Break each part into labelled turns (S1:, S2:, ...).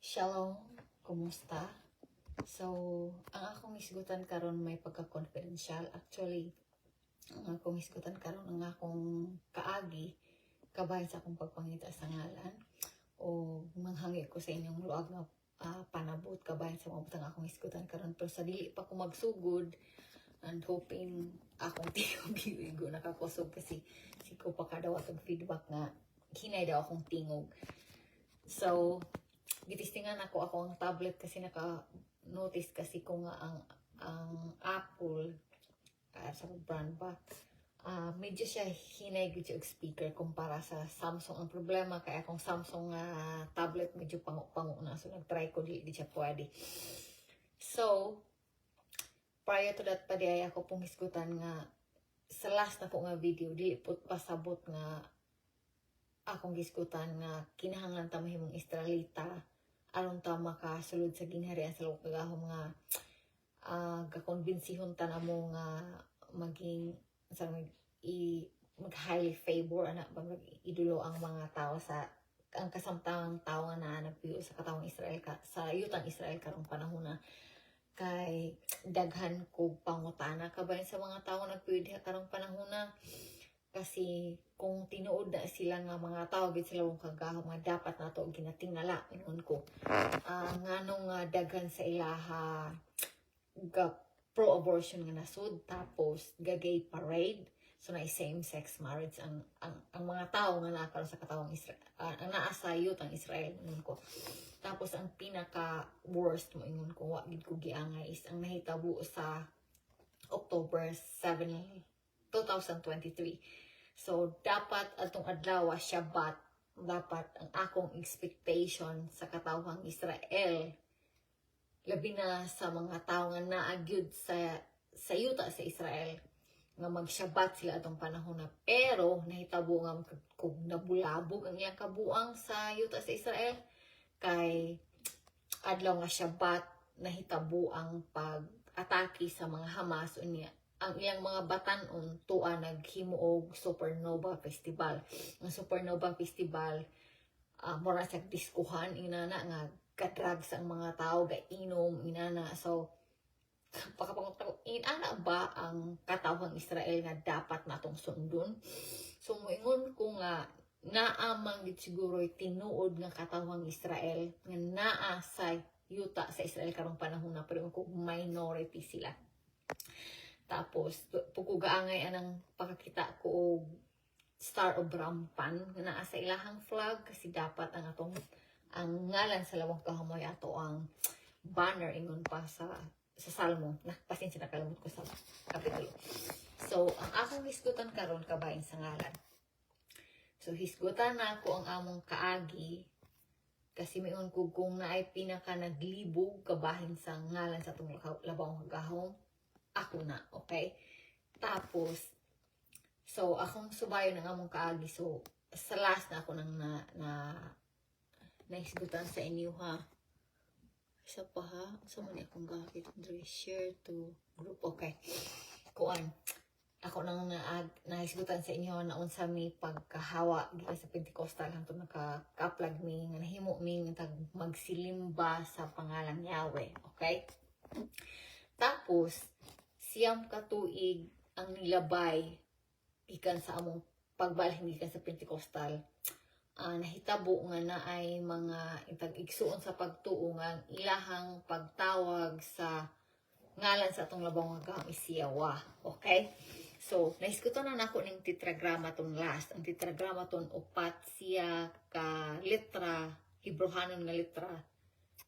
S1: Shalom, kumusta? So, ang akong isgutan karon may pagka-confidential. Actually, ang akong isgutan karon ang akong kaagi kabahin sa akong pagpangita sa ngalan o manghangi ko sa inyong luag nga panabot kabahin sa mga butang akong isgutan karon, pero sa dili pa ko magsugod and hoping akong tingog nakakusog kasi siko pa kadaw atong feedback nga hinay daw akong tingog. So, gitistingan ako ang tablet kasi naka-notice kasi ko nga ang Apple sa brand ba, medyo siya hinay gud yung speaker kumpara sa Samsung. Ang problema kay akong Samsung tablet medyo pango na, so nagtry ko di siya pwede. So prior to that pa di ay ako pong hisgutan nga sa last na po nga video di put pasabot nga akong gisgutan nga kinahanglan ta mahimong Israelita aron ta makasulod sa ginharian sa lugar kagahom nga gakonbinsihon ta namo nga maging mag highly favor ana bang idulo ang mga tao sa ang kasamtangang tao nga nagpuyo sa katawang Israel sa yutang Israel karong panahon na kay daghan ko pangutana kabayan sa mga tao nagpuyo diha karong panahon na. Kasi kung tinuod na sila nga mga tao gid sila kung kagahom nga dapat nato ginatingala ingon ko nganong daghan sa ilaha ga pro-abortion nga nasud tapos gay parade, so na same-sex marriage ang mga tao nga naa sa katawang Israel ang naa sa yutang Israel ingon ko. Tapos ang pinaka worst mo ingon ko wa gid ko giangay is ang nahitabo sa October 7, 2023. So dapat atong adlaw Shabbat, dapat ang akong expectation sa katawang Israel labi na sa mga tao nga naagyud sa yuta sa Israel nga mag-Shabbat sila atong panahon na, pero nahitabo nga kung nabulabog ang iyang kabuang sa yuta sa Israel kay adlaw nga Shabbat nahitabo ang pag-atake sa mga Hamas unya ang iyang mga batan-on tuwa naghimo og Supernova Festival. Ang Supernova Festival mura sa diskuhan inana nga ka-drugs ang mga tao gainom inana. So pakapangot inana ba ang katawang Israel nga dapat natong sundon? So moingon ko nga naamang gid siguro tinuod nga katawang Israel nga naa sa yuta sa Israel karong panahon na, pero kung minority sila. Tapos pukugaangay anang pakakita ko og Star of Rampan nga naa sa ilahang flag kasi dapat ang ngalan sa lawang kahamoy ato ang banner ingon pa sa Salmo. Pasensya na kalimot ko sa kapitulo. So ang akong hisgutan karon kabahin sa ngalan. So hisgutan na ako ang among kaagi kasi mayon ko kung naay pinaka naglibog kabahin sa ngalan sa atong labawang kagahom ako na, okay? Tapos, so, akong subayo ng among kaagi. So, sa last na ako nang naisgutan sa inyo, ha? Isa pa, ha? Sa mali akong gakit. Share to group. Okay. Kuan. Ako nang naisgutan sa inyo na unsa mi pagkahawa gila sa Pentecostal hangtod naka-upload mi nga nahimo mi magsilimba sa pangalan Yahweh. Okay? Tapos, siyam katuig ang nilabay gikan sa among pagbalhin gikan sa Pentecostal. Nahitabo nga na ay mga igsuon sa pagtuo nga ilahang pagtawag sa ngalan sa atong labang nga is Yahweh. Okay? So, naiskuton na nako ning tetragrammaton last. Ang tetragrammaton upat siya ka letra, Hebrehanon nga letra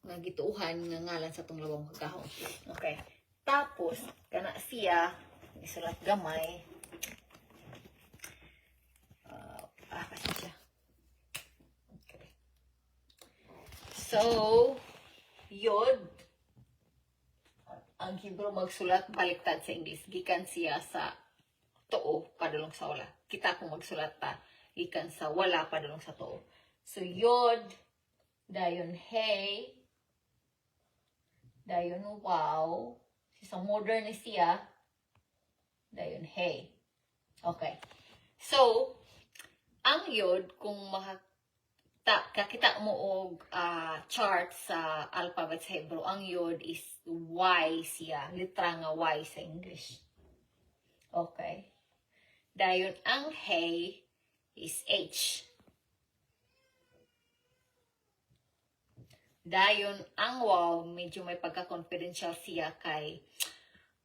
S1: nga gituuhan nga ngalan sa atong labang kagahom. Okay. Tapos, kana siya, isulat gamay. Kasi siya. Okay. So, yod. Ang Hebrew magsulat baliktad sa English. Gikan siya sa too, padulong sa wala. Kita kung magsulat ta. Gikan sa wala, padulong sa too. So, yod, dayon hey, dayon wow, sa modern siya, dayon hey. Okay. So, ang yod, kung kakita mo og chart sa alphabet sa Hebrew, ang yod is Y siya, litra nga Y sa English. Okay. Dayon ang Hey is H. Dayon ang Waw, medyo may pagka-confidential siya kay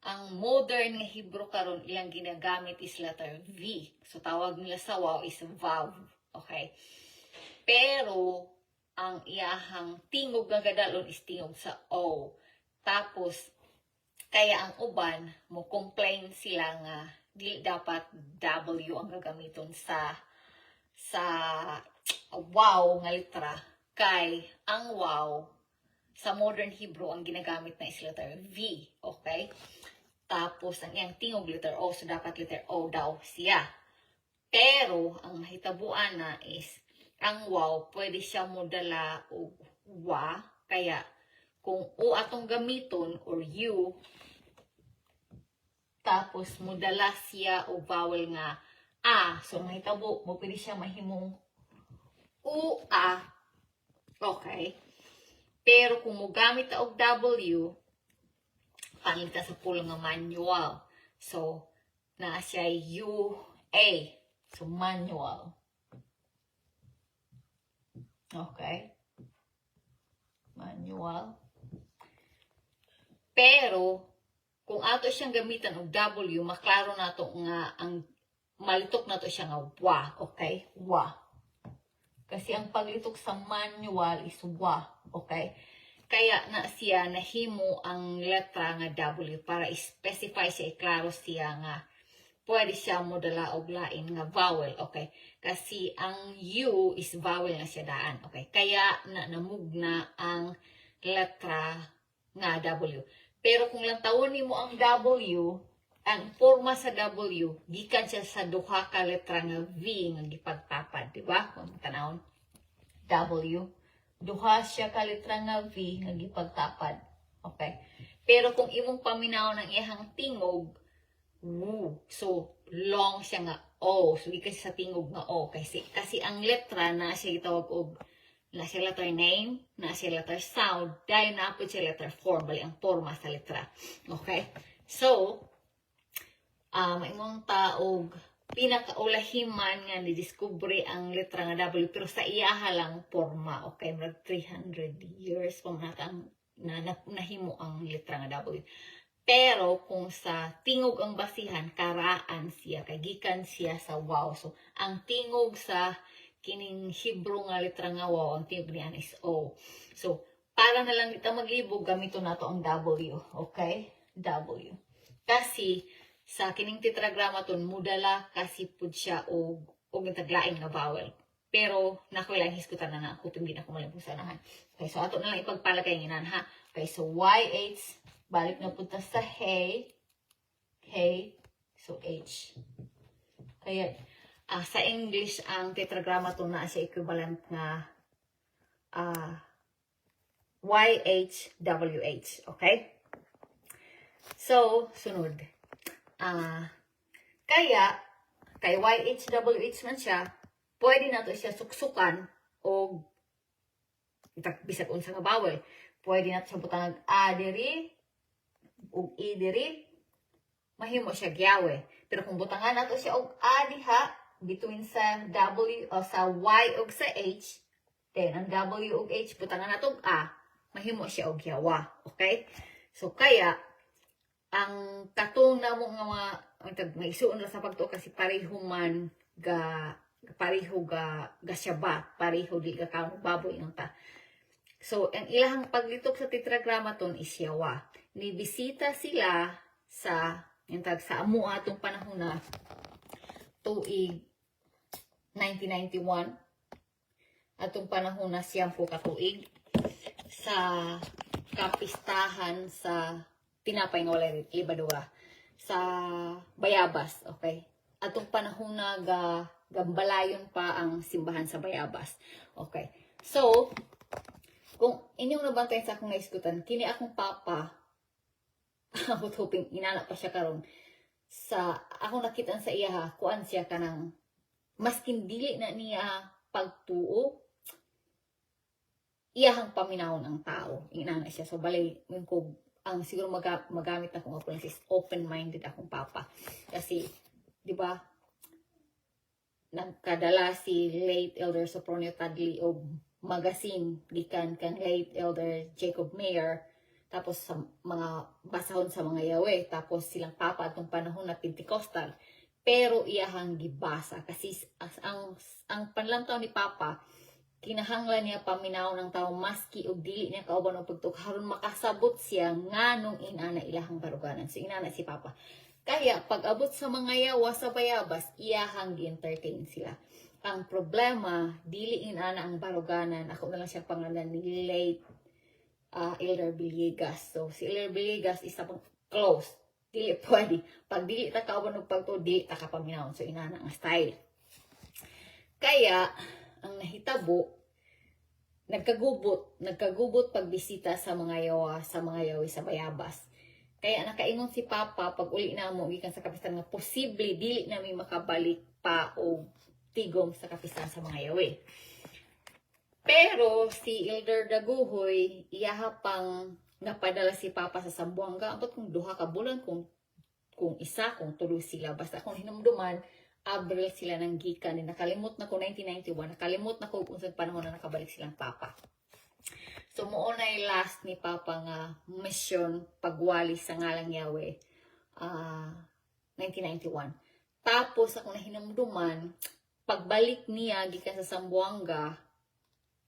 S1: ang modern nga Hebrew karon ilang ginagamit is letter V. So tawag nila sa Waw is Vav. Okay. Pero ang iyahang tingog nga gadalon is tingog sa O. Tapos kaya ang uban mo complain sila nga dili dapat W ang gagamiton sa Waw nga litra kay ang Waw sa modern Hebrew ang ginagamit na is letter V. Okay. Tapos, ang iyang tingog letter O, so dapat letter O daw siya. Pero, ang mahitabuan na is, ang Waw, pwede siya modala o Wa, kaya, kung O atong gamiton, or U, tapos modala siya o vowel nga A, so mahitabo, mo pwede siya mahimong U, A, okay. Pero, kung mo gamit og W, pangita sa pulong nga manual. So, na siya UA. So, manual. Okay? Manual. Pero, kung ato siyang gamitan og W, maklaro na to nga, ang malitok na to siya nga wa. Okay? Wa. Kasi ang paglitok sa manual is wa. Okay? Kaya na siya nahimo ang letra nga W para specify siya, iklaro siya nga pwede siya modala og lain nga vowel, okay? Kasi ang U is vowel na siya daan, okay? Kaya namugna ang letra nga W. Pero kung lang tawon nimo ang W, ang forma sa W, gikan siya sa duha ka letra nga V nga gipagtapad, di ba? Kung tanawon, W. Duha siya ka letra nga V nga gipagtapad. Okay? Pero kung imong paminaw ng iyang tingog, Wu. So, long siya nga O. So, di kasi sa tingog nga O. Kasi ang letra na siya gitawag og na siya letter name, na siya letter sound, dahil na po siya letter form. Bali, ang forma sa letra. Okay? So, imong taog pinakaulahiman nga ni-discovery ang letra nga W, pero sa iyaha lang forma, okay, mag 300 years pa natang nahimo ang letra nga W. Pero kung sa tingog ang basihan, karaan siya, kay gikan siya sa Waw. So, ang tingog sa kining Hebrew nga letra nga Waw, ang tingog niyan is O. So, para na lang dito maglibog, gamito na to ang W, okay? W. Kasi, sa kining tetragrammaton mudala kasi pud siya og taglain nga vowel. Pero nakoy lang hisgutan na ako hindi na ko malimpusanahan. Okay, so ato na lang ipagpalagay nginan ha. Okay, so YH balik na pud ta sa hey. Hey, so H. Kaya sa English ang tetragrammaton na siya equivalent na YHWH, okay? So, sunod. Kaya, kay YHWH man siya, pwede na to siya suksukan o bisag unsa nga bawal. Pwede na siya butang A diri o E diri, mahimo siya gyawe. Pero kung butangan na to siya og A diha, between sa W o sa Y o sa H, then ang W o H, butangan na to og A, mahimo siya og gyawa. Okay? So, kaya, ang katong na mo nga mga may isuon ra sa pagtuo kasi pareho man ga syaba, pareho di ka kaon baboy nang ta. So, ang ilahang paglitok sa tetragrammaton is yawa. Nibisita sila sa sa amo atong panahon na tuig 1991 atong panahon na siyang po katuig sa kapistahan sa tinapay nga wala libadura sa Bayabas, okay? Atong panahon na gambalayon pa ang simbahan sa Bayabas. Okay. So, kung inyong nabantayan sa akong naiskutan, kini akong papa, ako hoping inana pa siya karon sa akong nakitaan sa iya, kuan siya kanang maskin dili na niya pagtuo, iyahang paminahon ang tao. Inana siya. So, balay, ko, ang siguro magamit akong ako is open-minded akong papa. Kasi, di ba, nagkadala si late Elder Sopronio Tadli o magazine gikan kan late Elder Jacob Mayer, tapos sa mga basahon sa mga yawe, tapos silang papa atong panahon na Pentecostal, pero iyahang gibasa kasi ang panlantaw ni papa kinahanglan niya paminaw ng tao maski og dili niya kauban og pagtuk haron makasabot siya nganong inana ilahang baruganan. So inana si papa. Kaya pag abot sa mga yawa sa bayabas, iyahang gi-entertain sila. Ang problema, dili inana ang baruganan. Ako na lang siya pangalan ni late Elder Villegas. So si Elder Villegas is pang close. Dili pwede. Pag dili ta kauban og pagtud, dili ta kapaminaw. So inana ang style. Kaya ang nahitabo, nagkagubot pagbisita sa mga yawa, sa mga yawi sa bayabas. Kaya nakaingon si papa pag uli na mo gikan sa kapistahan nga posible dili na may makabalik pa o tigom sa kapistahan sa mga yawi. Pero si Elder Daguhoy iyaha pang napadala si papa sa Zamboanga abot kung 2 ka bulan kung isa kung tulo sila basta kung hinumduman Abril sila nang gikan. Nakalimot na ko 1991. Nakalimot na ko kung sa panahon na nakabalik silang papa. So, mo na last ni papa nga mission pagwali sa ngalang Yahweh. 1991. Tapos, ako na hinumduman, pagbalik niya gikan sa Zamboanga,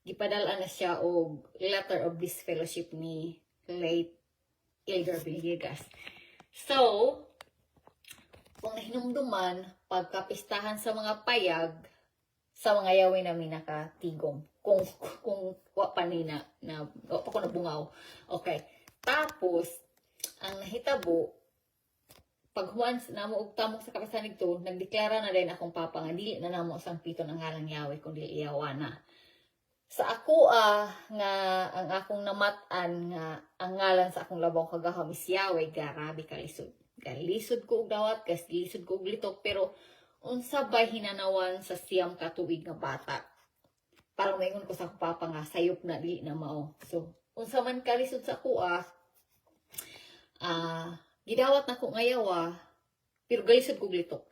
S1: gipadala na siya og letter of disfellowship ni late Elder Villegas. So, kung nahinumduman, pagkapistahan sa mga payag, sa mga yawi namin nakatigom. Kung pa nina, pa ko nabungaw. Okay. Tapos, ang nahitabo, pag huwan na mo og tamok sa kapistahan nito, nagdeklara na rin akong papa nga, dili na namo sang pito ng ngalang yawi, kung dili iyawa na. Sa ako nga ang akong namatan nga ang ngalan sa akong labong kagahom is Yahweh, grabe kalisod. Lisod ko og dawat, lisod ko og litok, pero unsa bay hinanawan sa siyam ka tuig nga bata. Parang maingon ko sa papa nga sayop na dili na mao. So unsa man kalisod sa kuha, gidawat na ko ngayawa, pero galisod ko og litok.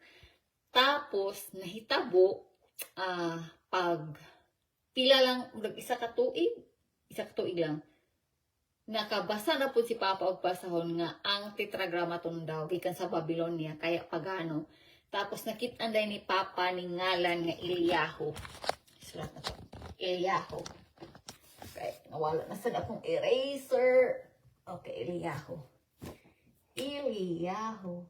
S1: Tapos nahitabo pag pila lang isa ka tuig lang. Nakabasa na po si Papa og pasahon nga ang tetragrammaton daw gikan sa Babylonia kaya pagano. Tapos nakit-an day ni Papa ni ngalan nga Eliyahu. Sulat na to. Eliyahu. Okay, nawala na sa akong eraser. Okay, Eliyahu. Eliyahu.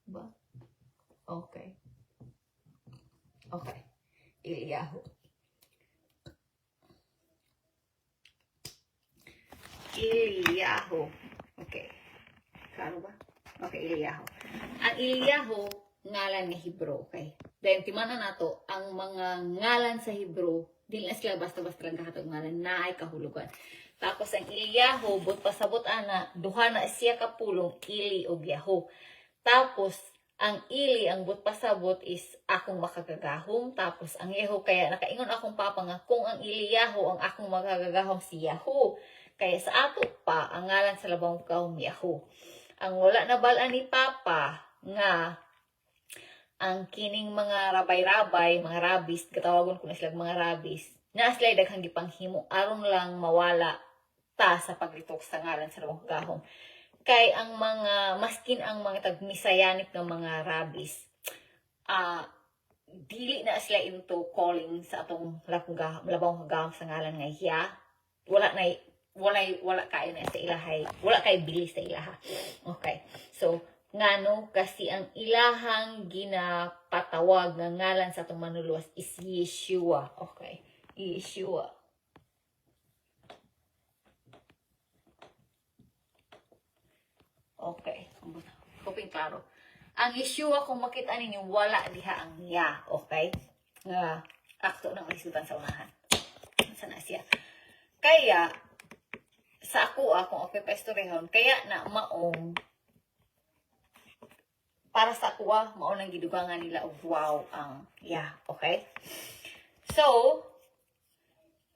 S1: Ba? Okay. Eliyahu. Okay. Klaro ba? Okay, Eliyahu. Ang Eliyahu, ngalan nga Hebro. Okay. Then, timana nato, ang mga ngalan sa Hebro, dili na sila basta-basta lang kahatag ngalan, na ay kahulugan. Tapos, ang Eliyahu, but pasabot ana, duha na siya kapulong, Ili o Yahu. Tapos, ang Ili, ang but pasabot is akong makagagahom. Tapos, ang Yahu, kaya nakaingon akong papa nga, kung ang Eliyahu, ang akong makagagahom si Yahu. Kaya sa ato pa, ang ngalan sa labang kaong Yahu. Ang wala na balaan ni Papa nga ang kining mga rabay-rabay, mga rabis, katawagon ko na sila mga rabis, na sila daghang gipanghimo aron lang mawala ta sa paglitok sa ngalan sa labang kahong. Kay ang mga, maskin ang mga tagmisayanip ng mga rabis, dili na sila into calling sa atong labang kagahong sa ngalan nga hiya. Wala kayo na sa ilahay. Wala kay bilis sa ilaha. Okay. So, ngano kasi ang ilahang ginapatawag ng ngalan sa itong manluluwas is Yeshua. Okay. Yeshua. Okay. Hoping klaro. Ang Yeshua, kung makita ninyo, wala diha ang ya. Okay? Akto ng isutan sa unahan. Sana siya. Kaya, sa ako, kung okay pa istorehon, kaya na maong para sa kuha, maunang gidugangan nila og wow ang okay? So,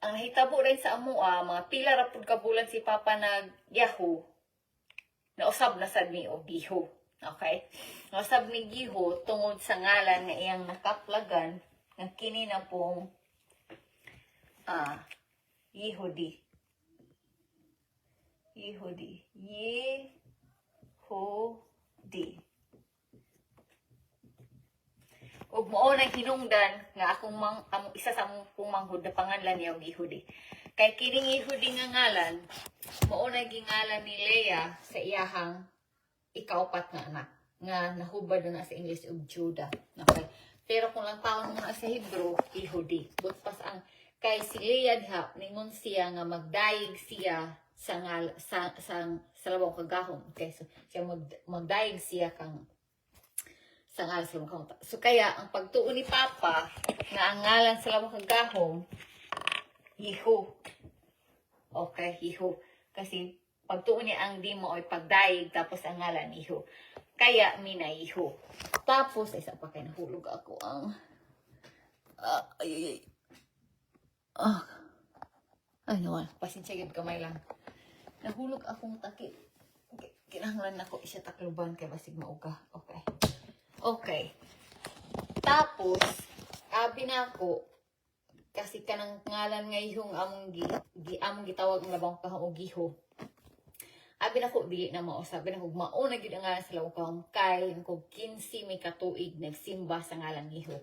S1: ang nahitabo rin sa amua, mga pila ra pud ka bulan si Papa nag-Yahoo, nausab na sad ni og Giho. Okay? Nausab ni Giho tungod sa ngalan nga iyang nakaplagan ng kini na pong Yehudi. Yehudi. Ug mao nang hinungdan nga akong isa sa akong manghud na panganlan niya og Yehudi. Kay kining Yehudi nga ngalan, mao na gingalan ni Leah sa iyahang ikaupat nga anak nga nahubad na sa English og Judah. Okay. Pero kung lang taon nga sa Hebrew, Yehudi. Butpas ang kay si Leah diha ningon siya nga magdayeg siya sa labang kagahom. Okay, so siya magdayeg siya kang sa ngalan sa labang kagahom. So kaya ang pagtuo ni Papa nga ang ngalan sa labang kagahom Yehu. Okay, Yehu. Kasi pagtuo niya ang di mo ay pagdayeg tapos ang ngalan Yehu. Kaya mina Yehu. Tapos isa pa kay nahulog ako ang ay naman, pasensya gid kamay lang. Nahulog akong takip. Kinahanglan ako siya takluban kay basig mauga. Okay. Okay. Tapos, abi na ako, kasi kanang ngalan ngayong among gitawag ng labang kahong og Giho. Abi na ko dili na mao, sabi na ko mao na gid ang ngalan sa labang kahong kay ko 15 may katuig nagsimba sa ngalan Giho.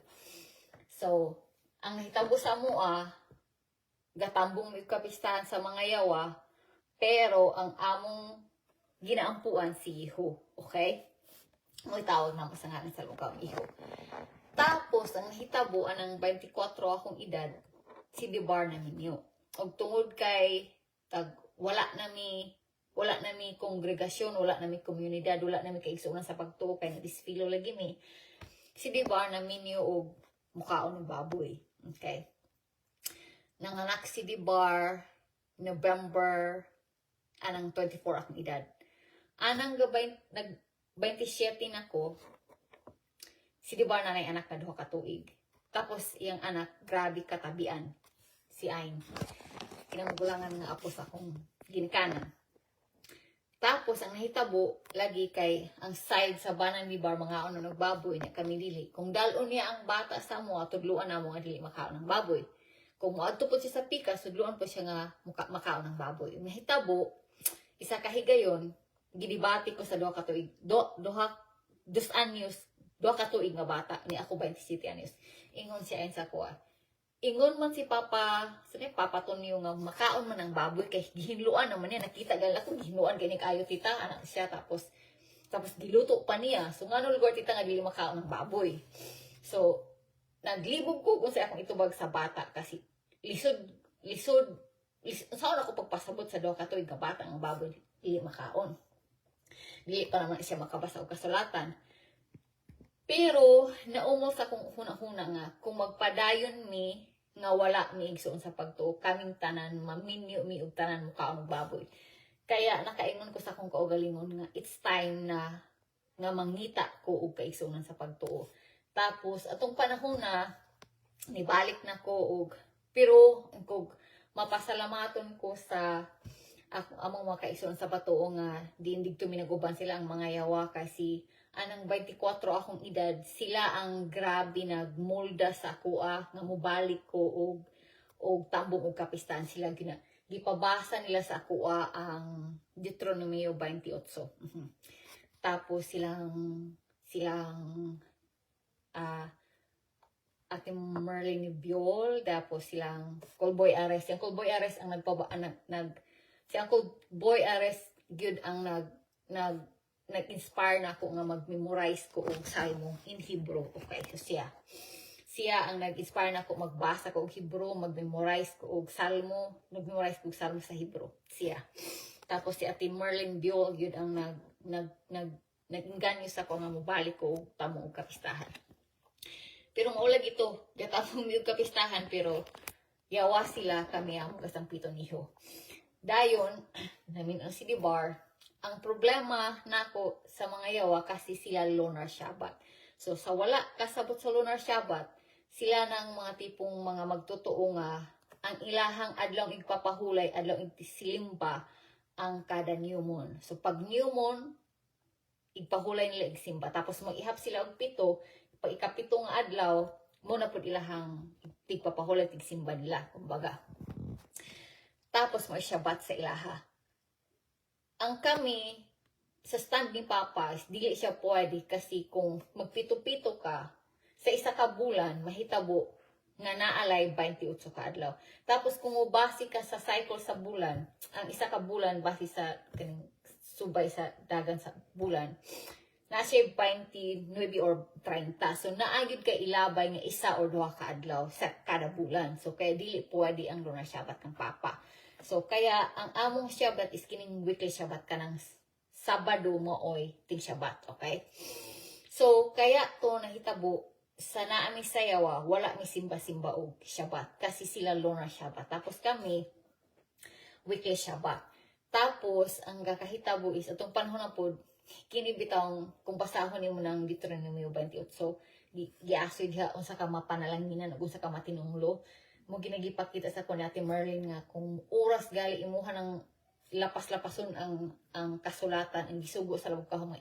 S1: So, ang nahitabo sa mua gatambong may kapistahan sa mga yawa, pero ang among ginaampuan si Iho. Okay? May tawag naman sa ngalan sa lugar Iho. Tapos, ang nahitabo ng 24 akong edad, si Debar na minyo. Og tungod kay wala nami kongregasyon, wala nami komunidad, wala nami kaigsuonan sa pagtuo kay na-disfilo lagi mi. Si Debar na minyo og mukhaon ng baboy. Okay? Nanganak si Debar November anang 24 akong edad. Anang gabay nag 27 nako. Si Debar na anak na duha ka tuig. Tapos iyang anak grabe katabian si Ain. Kinamagulangan nga apo sa akong ginikanan. Tapos ang nahitabo lagi kay ang side sa banan ni Bar mga ano nagbaboy na kami dili. Kung dalon niya ang bata sa mo tudluan na mo nga dili makaon ng baboy. Kung moadto po siya sa pika, sudluan po siya nga makaon ng baboy. Nahitabo, isa ka higayon, gidibati ko sa duha ka tuig. Dos anyos, duha ka tuig nga bata. Ni ako 27 anyos. Ingon siya ayun sa kuha. Ingon man si Papa, Papa Tonyo nga makaon man ng baboy. Kay gihinluan naman niya. Nakita gal ako, gihinluan kay ni kayo tita. Anak siya, tapos giluto pa niya. So nga no lugar tita nga dili makaon ng baboy. So, naglibog ko kung sa akong itubag sa bata kasi lisod saan ako pagpasabot sa duha ka tuig nga bata ang baboy dili makaon. Dili pa naman siya makabasa og kasulatan. Pero naumol sa kung huna-huna nga kung magpadayon mi nga wala mi igsoon sa pagtuo kaming tanan maminyo mi og tanan mukaon og baboy. Kaya nakaingon ko sa akong kaugalingon nga it's time na nga mangita ko og kaigsuonan sa pagtuo. Tapos, atong panahon na, nibalik na ko og, pero, kung mapasalamaton ko sa among mga kaigsuon sa patuo nga, diindig tuminaguban sila ang mga yawa kasi anang 24 akong edad, sila ang grabe nagmolda sa kuha, nga mubalik ko og tambong og kapistahan sila gipabasa nila sa kuha ang Deuteronomio 28. Tapos silang Ate Merlin Biol, tapos silang Callboy Ares. Yung Callboy Ares ang si Uncle Boy Ares gyud ang nag-inspire na ako nga mag-memorize ko og Salmo in Hebrew. Okay, so siya ang nag-inspire na ako magbasa ko og Hebrew, mag-memorize ko og Salmo, sa Hebrew. Siya. Tapos si Ate Merlin Biol gyud ang nag-inganyo sa ko nga mobalik ko og tamo og kapistahan. Pero maulag ito, gatapong yung kapistahan, pero yawa sila kami ang kasang pito niyo. Dayon, namin ang si Debar, ang problema nako sa mga yawa kasi sila lunar Shabbat. So sa wala kasabot sa lunar Shabbat, sila ng mga tipong mga magtotoo nga ang ilahang adlaw igpapahulay, adlaw igsilimba ang kada new moon. So pag new moon, igpahulay nila igsimba. Tapos mag-ihap sila og pito, pag ikapito nga adlaw, mo na pud ilahang tigpapahulay tigsimba nila, kumbaga. Tapos may Shabbat sa ilaha. Ang kami, sa stand ni Papa, dili siya pwede kasi kung magpito-pito ka, sa isa ka bulan, mahitabo nga naalay 28 ka adlaw. Tapos kung mubasi ka sa cycle sa bulan, ang isa ka bulan base sa subay sa dagan sa bulan, na siya 29 or 30. So naagid ka ilabay nga isa or duha ka adlaw sa kada bulan. So kaya dili pwede ang lunar Shabbat ng Papa. So, kaya, ang among Shabbat is kining weekly Shabbat ka ng Sabado mo oy ting Shabbat, okay? So, kaya to nahitabo, sa naami sayawa, wala mi simba-simba og Shabbat. Kasi sila lunar Shabbat. Tapos kami, weekly Shabbat. Tapos, ang kakahitabo is, atong panahon na po, kinibitang, kung basahon mo ng Deuteronomy 28, so, giasoy diha, unsa ka mapanalanginan, unsa ka matinunglo, mo ginagipakita sa kun Ate Merlin nga kung oras gali imuha ng lapas-lapason ang kasulatan ang gisugo sa labog kahong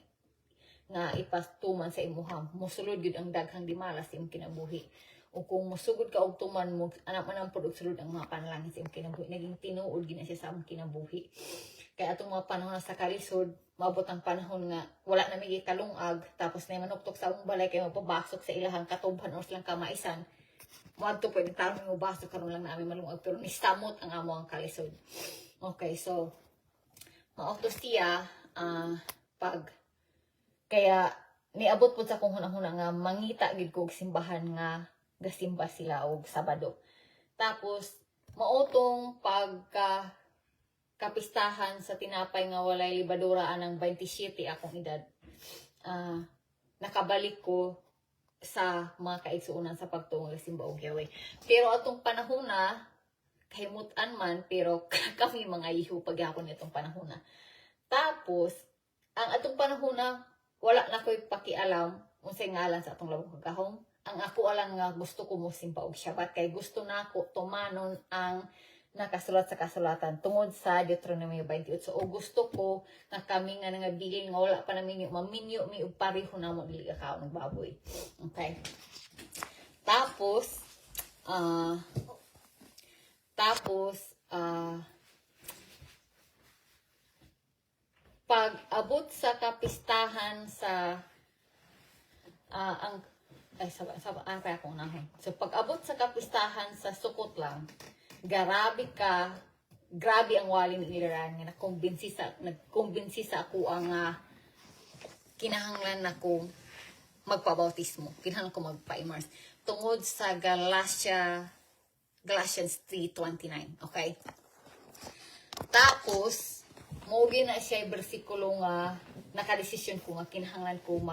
S1: nga ipastuman sa imuha mosulod gid ang daghang dimalas sa imong kinabuhi o kung mosugod ka og tuman mo anak man ang pud sulod ang mga panalangin sa imong kinabuhi naging tinuod gid siya sa among kinabuhi kaya atong mga panahon sa kalisod maabot ang panahon nga wala na may kalungag tapos na manuktok sa among balay kay mapabasok sa ilahang katubhan o silang kamaisan. Wadto pwede tarong yung baso karon lang namin malungag pero nistamot ang amo ang kalisod. Okay, so maoto siya pag kaya niabot po sa kung hunang-hunang nga mangita gid ko og simbahan nga gasimba sila og Sabado. Tapos maotong pagka kapistahan sa tinapay nga walay libadura anang 27 akong edad. Nakabalik ko sa mga kaigsuunan sa pagtungo sa simba og Yahweh. Pero atong panahon na kahimutan man pero kami mga iho pagyapon nitong panahon na. Tapos ang atong panahon na wala na ko'y pakialam unsay ngalan sa atong labong kagahom. Ang ako alang nga gusto ko mo simba og Shabbat kay gusto na ako tumanon ang nakasulat sa kasulatan tungod sa Deuteronomy 28. So, o gusto ko na kami nga nangabilin nga wala pa namin maminyo mi og pareho na mo dili ka ng baboy. Okay. Tapos pag abot sa kapistahan sa ang ay kaya akong nahon. So pag abot sa kapistahan sa Sukkot lang grabe ang wali ni Iran nga nagkumbinsi sa ako ang kinahanglan nako magpabautismo, kinahanglan ko magpa-immerse tungod sa Galatians 3:29, okay? Tapos mogi na siya bersikulo nga nakadesisyon ko nga kinahanglan ako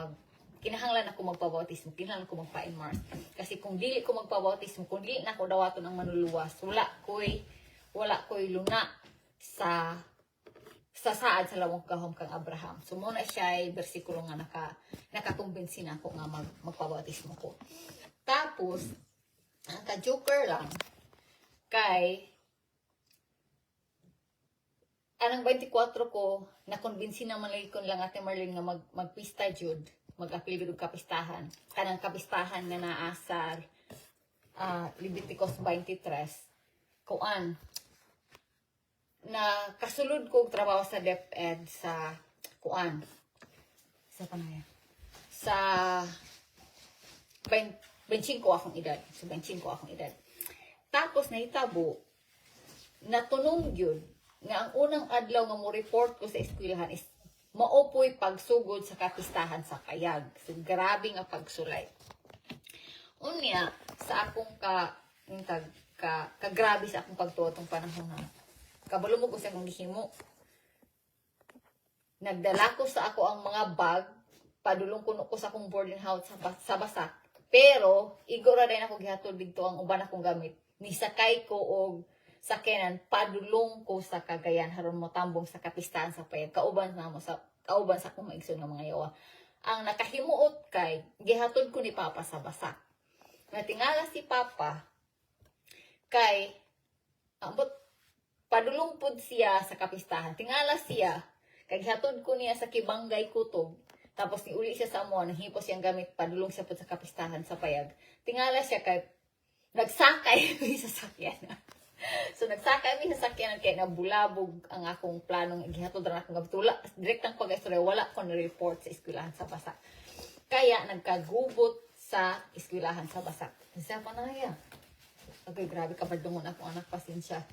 S1: magpabautismo, kinahanglan ko magpa-immerse. Kasi kung dili ko magpabautismo, kung dili na ako dawaton ng manluluwas, wala ko'y luna sa saad sa lawong kahom kang Abraham. So muna siya ay bersikulo nga nakakumbinsi na ako nga magpabautismo ko. Tapos, ang ka-joker lang, kay anang 24 ko, nakonbinsi naman lagi ko lang Ate Marlene nga magpista jud, mag-apil gud og kapistahan. Kanang kapistahan nga naa sa Leviticus 23. Kuan na kasulod ko og trabaho sa DepEd sa kuan. Sa panaya. Sa 25 akong edad. So 25 akong edad. Tapos nahitabo natunong yun nga ang unang adlaw nga mo report ko sa eskwelahan is maopoy pagsugod sa kapistahan sa Kayag. So, grabe nga pagsulay. Unya, sa akong kagrabe sa akong pagtuotong panahon na kabalumog ko sa akong gihimo. Nagdala ko sa ako ang mga bag, padulong ko sa akong boarding house sa Basak. Pero, igora din ako gihatod dito ang uban akong gamit. Nisakay ko og sakyanan padulong ko sa Cagayan haron mo tambong sa kapistahan sa payag kauban sa akong maigsoon nga mga yawa. Ang nakahimuot kay gihatod ko ni Papa sa Basak. Natingala si Papa kay ambot padulong pud siya sa kapistahan. Tingala siya kay gihatod ko niya sa Kibanggay Kutob. Tapos niuli siya sa amo, nahipos siyang gamit padulong siya pud sa kapistahan sa payag. Tingala siya kay nagsakay mi sa sakyanan. So nagsakay mi sa sakyanan kay nabulabog ang akong planong gihatod ra akong gabtula. Direktang pag-istorya wala ko ni report sa eskwelahan sa Basak. Kaya nagkagubot sa eskwelahan sa Basak. Isa pa na ya. Okay, grabe ka padungon ako anak pasensya.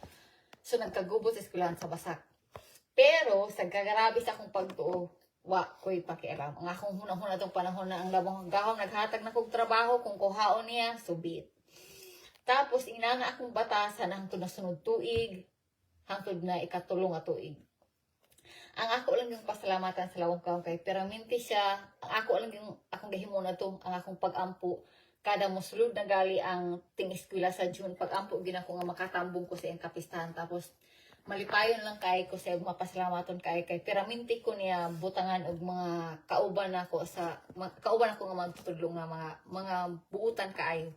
S1: So nagkagubot sa eskwelahan sa Basak. Pero sa kagarabi sa akong pagtuo, wa ko'y pakialam. Ang akong hunang-huna itong panahon na ang labong gahom naghatag na kong trabaho kung kuhaon niya, subit. Tapos inana akong batasan hangtod na sunod tuig, hangtod na ikatulong at tuig. Ang ako lang yung pasalamatan sa lawang kaon kay peraminti siya. Ang ako lang yung akong gahimo na to, ang akong pag-ampo. Kada mosulod na gali ang ting-eskwela sa June, pag-ampo ginako nga makatambong ko sa iyang kapistahan. Tapos malipayon lang kay ko sa mapasalamaton kay peraminti ko niya butangan og mga kauban ako nga magtutudlong nga mga buutan kaayo.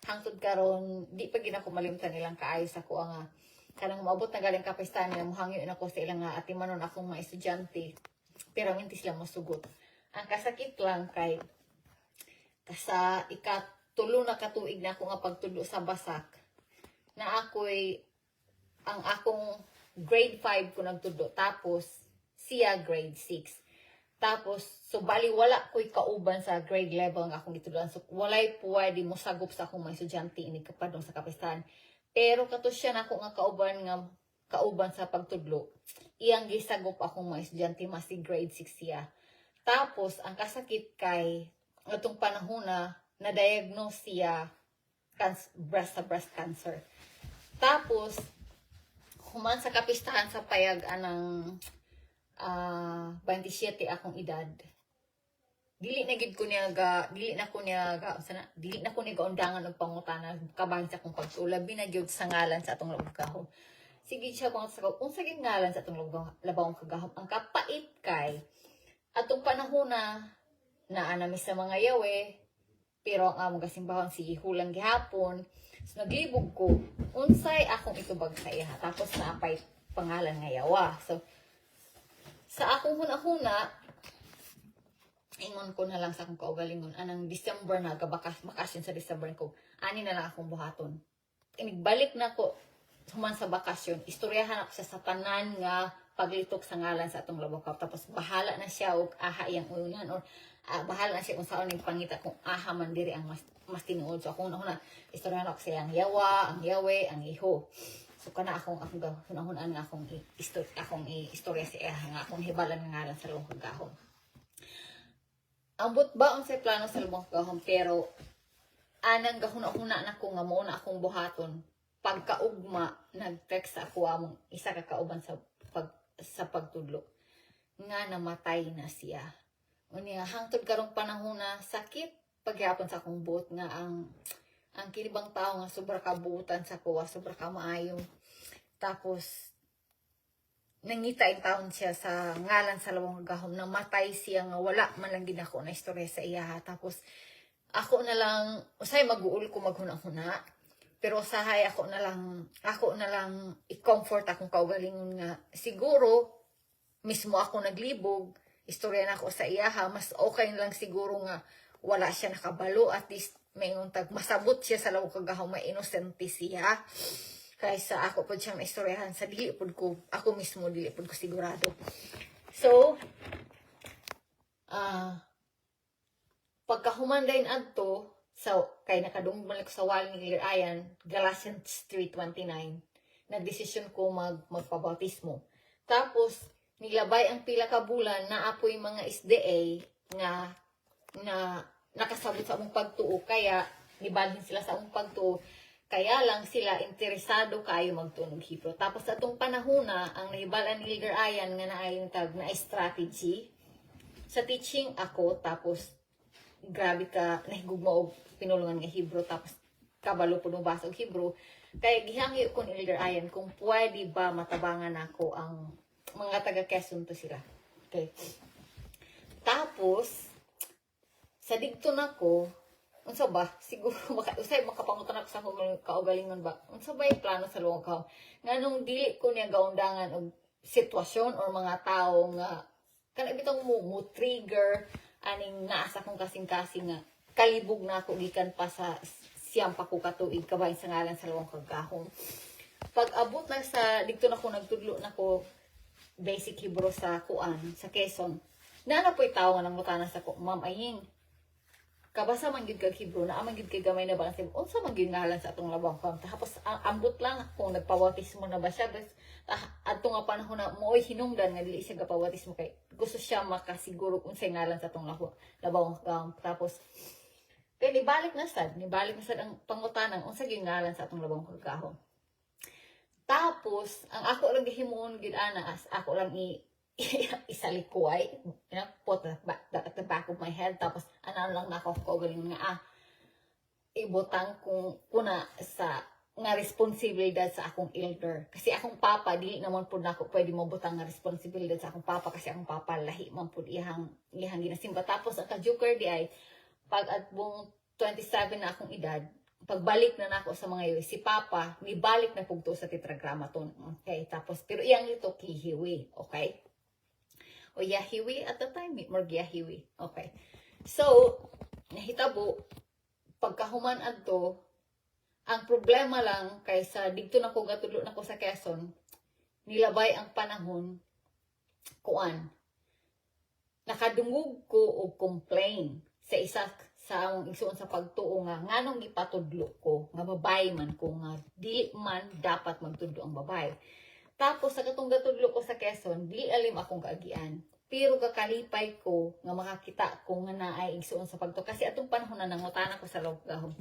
S1: Hangtod karon di pa gid ako malimtan nilang kaayo sa ko nga kanang maabot na galing kapistahan nila mohangyo na ko sa ilang nga atimanon akong mga estudyante. Peraminti sila mosugot. Ang kasakit lang kay kasa ikatulo na katuig na ako nga pagtudlo sa Basak na ako'y ang akong grade 5 ko nagtudlo. Tapos, siya grade 6. Tapos, so bali wala ko'y kauban sa grade level nga akong itudloan. So, walay pwede mo sagop sa akong mga estudyante ini kapadong sa kapistahan. Pero kato siya na ako nga kauban sa pagtudlo. Iyang gisagop akong mga estudyante masi grade 6 siya. Tapos, ang kasakit kay atong panahon na diagnose siya breast cancer. Tapos, human sa kapistahan sa payag anang 27 akong edad. Dili na ko niya gaundangan og pangutana kabahin sa akong pagtula binagyud sa ngalan sa atong labong kagahom. Sige siya kung sa unsa gyud ngalan sa atong labong kagahom. Ang kapait kay atong panahon na anami sa mga yawe pero ang among gasimbahon si Hulang gihapon. So, naglibog ko, unsay akong itubag sa iya. Tapos naapay pangalan nga yawa. So, sa akong huna-huna, ingon ko na lang sa akong kaugalingon, anang December na, bakasyon sa December ko, ani na lang akong buhaton. Inigbalik na ko, human sa bakasyon, istoryahan ako sa tanan nga paglitok sa ngalan sa atong labakaw. Tapos, bahala na siya og aha iyang unan or bahala na siya kung saan yung pangita kung aha man diri ang mas tinuod. So ako una istoryahan ako sa ang yawa, ang yawe, ang iho. So kana akong hunahon-an nga akong istorya sa iya nga akong hibalan nga ngalan sa lubong kagahom. Ambot ba ang sa plano sa lubong kagahom pero anang gahuna-huna na ko nga mo na akong buhaton pagkaugma nag-text ako among isa ka kauban sa pagtudlo nga namatay na siya. Unya hangtod karong panahon na sakit pagyapon sa akong buot nga ang kinibang tao nga sobra kabuutan sa kuwa, sobra ka maayo. Tapos nangita ang taon siya sa ngalan sa lawang kagahom na matay siya nga wala man lang ginako na istorya sa iya. Tapos ako na lang usay mag-uul ko maghuna-huna pero usahay ako na lang i-comfort akong kaugalingon nga siguro mismo ako naglibog istorya na ako sa iya mas okay lang siguro nga wala siya nakabalo at least may nguntag masabot siya sa lawang kagahom may inosente siya kaysa ako po siyang naistoryahan sa dili po ko ako mismo dili po ko sigurado. So pagkahuman din adto kay nakadungog man sa wall ni Ayan Galatians 3:29 nagdesisyon ko magpabautismo. Tapos nilabay ang pila ka bulan na apoy mga SDA na nakasabot sa among pagtuo kaya nibalhin sila sa among pagtuo kaya lang sila interesado kayo magtunog Hebrew. Tapos atong panahon ang nahibalan ni Leader Ayan nga naayong tag na strategy sa teaching ako tapos grabe ka nahigugma og pinulungan nga Hebrew tapos kabalo po nung basa og Hebrew. Kaya gihangyo ko ni Elder Ayan kung pwede ba matabangan ako ang mga taga Quezon to sila. Okay. Tapos, sa digto nako, unsa ba? Siguro usay makapangutan ako sa kaugalingon ba? Unsa ba yung plano sa luwang ka? Nganong dili ko niya gaundangan og sitwasyon or mga tao nga kana bitong mo trigger aning naasa kong kasing-kasing nga kalibog na ako gikan pa sa siyam pa ko katuig kabay sa ngalan sa luwang kagahom. Pag abot na sa digto nako nagtudlo nako basic Hebrew sa kuan sa Quezon. Naana po'y tao nga nangutana sa ko, Ma'am Aying, kabasa man gid kag Hebrew na amang gid kay gamay na ba kasi unsa man gid ngalan sa atong labang kam. Tapos ambot lang kung nagpawatismo na ba siya bes adto nga panahon na mooy hinungdan nga dili siya gapawatismo kay gusto siya makasiguro unsay ngalan sa atong labang kam. Tapos kay nibalik na sad ang pangutanan unsa gid ngalan sa atong labang kagahom. Tapos ang ako lang gihimuon gid ana as ako lang isalikuay, put at the back of my head, tapos ano lang na ako galing nga ibutang kung kuna sa nga responsibilidad sa akong elder. Kasi akong papa, dili naman po na ako pwede mabutang nga responsibilidad sa akong papa kasi akong papa lahi man po ihang ginasimba. Tapos ang ka-joker di ay pag atbong 27 na akong edad, pagbalik na nako sa mga iyo, si Papa, nibalik na pugto sa tetragrammaton. Okay, tapos, pero iyang ito, kihiwi. Okay? O yahiwi at the time, more yahiwi. Okay. So, nahitabo, pagkahuman adto, ang problema lang, kaysa dito na ko gatulo na ko sa Quezon, nilabay ang panahon, kuan, nakadungog ko og complain sa isa sa among igsuon sa pagtuo nga nganong ipatudlo ko nga babae man ko nga dili man dapat magtudlo ang babae. Tapos sa katong gatudlo ko sa Quezon, dili alim akong kaagian. Pero kakalipay ko nga makakita ko nga naay igsuon sa pagtuo kasi atong panahon na nangutana ko sa lugahom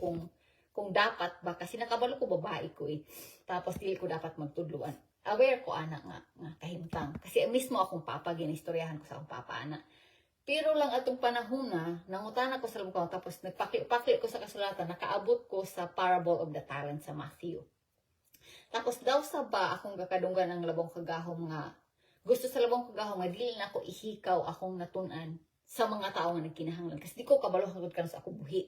S1: kung dapat ba kasi nakabalo ko babae ko eh. Tapos dili ko dapat magtudluan. Aware ko ana nga kahimtang kasi mismo akong papa ginistoryahan ko sa akong papa ana. Pero lang atong panahon na, nangutana ko sa lubong tapos nagpakli ko sa kasulatan, nakaabot ko sa parable of the talent sa Matthew. Tapos daw sa ba akong kakadunggan ng labong kagahom nga, gusto sa labong kagahom nga, dili na ako ihikaw akong natunan sa mga tao nga nagkinahanglan. Kasi di ko kabalo hanggang ka sa akong buhi.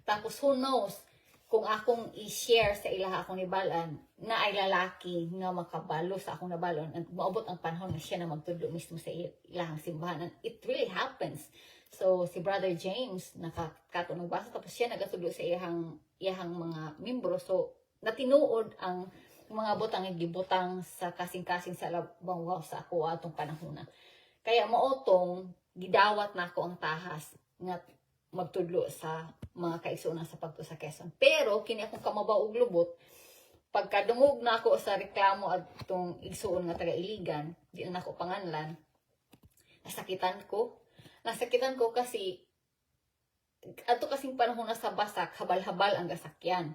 S1: Tapos who knows, kung akong i-share sa ilaha akong nibalan na ay lalaki nga makabalo sa akong nabalon at maabot ang panahon na siya na magtudlo mismo sa ilahang simbahan. And it really happens. So, si Brother James, nakatunog basa, tapos siya nagatudlo sa iyahang mga membro. So, natinuod ang mga butang gibutang sa kasing-kasing sa labang sa ako atong panahon na. Kaya maotong, gidawat na ako ang tahas nga magtudlo sa mga kaigsuonan sa pagto sa Quezon. Pero kini akong kamabaw og lubot, pagkadungog na ako sa reklamo at itong igsuon nga taga Iligan, di na ako panganlan, nasakitan ko kasi ato kasing panahon na sa basak, habal-habal ang gasakyan.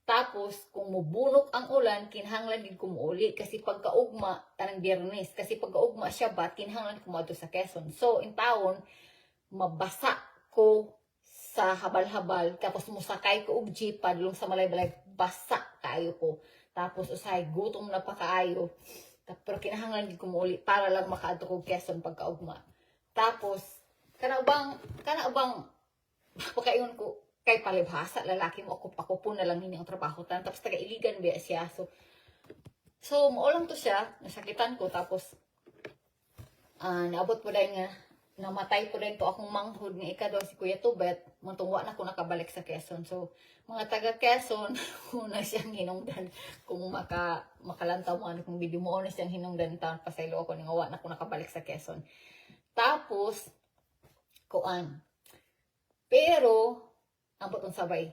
S1: Tapos, kung mubunok ang ulan, kinahanglan din kumuuli. Kasi pagkaugma, tanang Biyernes, kasi pagkaugma siya ba, kinahanglan kumadto sa Quezon. So, in taon, mabasa ko sa habal-habal, tapos musakay ko og jeep padulong sa malay-balay, basa kayo ko. Tapos usay gutom na pa kaayo. Pero kinahanglan gid ko muuli para lang makaadto ko Quezon pagkaugma. Tapos kana ubang pagkayon ko kay palibhasa lalaki mo ako po na lang nini ang trabaho tan tapos taga Iligan biya siya. So mao lang to siya, nasakitan ko tapos naabot po dahil nga namatay po rin to akong manghod nga ikadaw si Kuya Tubet, mutungwa na ko nakabalik sa Quezon. So, mga taga Quezon, una siyang hinungdan kung makalantaw mo ano kung video mo na siyang hinungdan taon pasaylo ako nga wa na ko nakabalik sa Quezon. Tapos, kuan. Pero, ambot ang sabay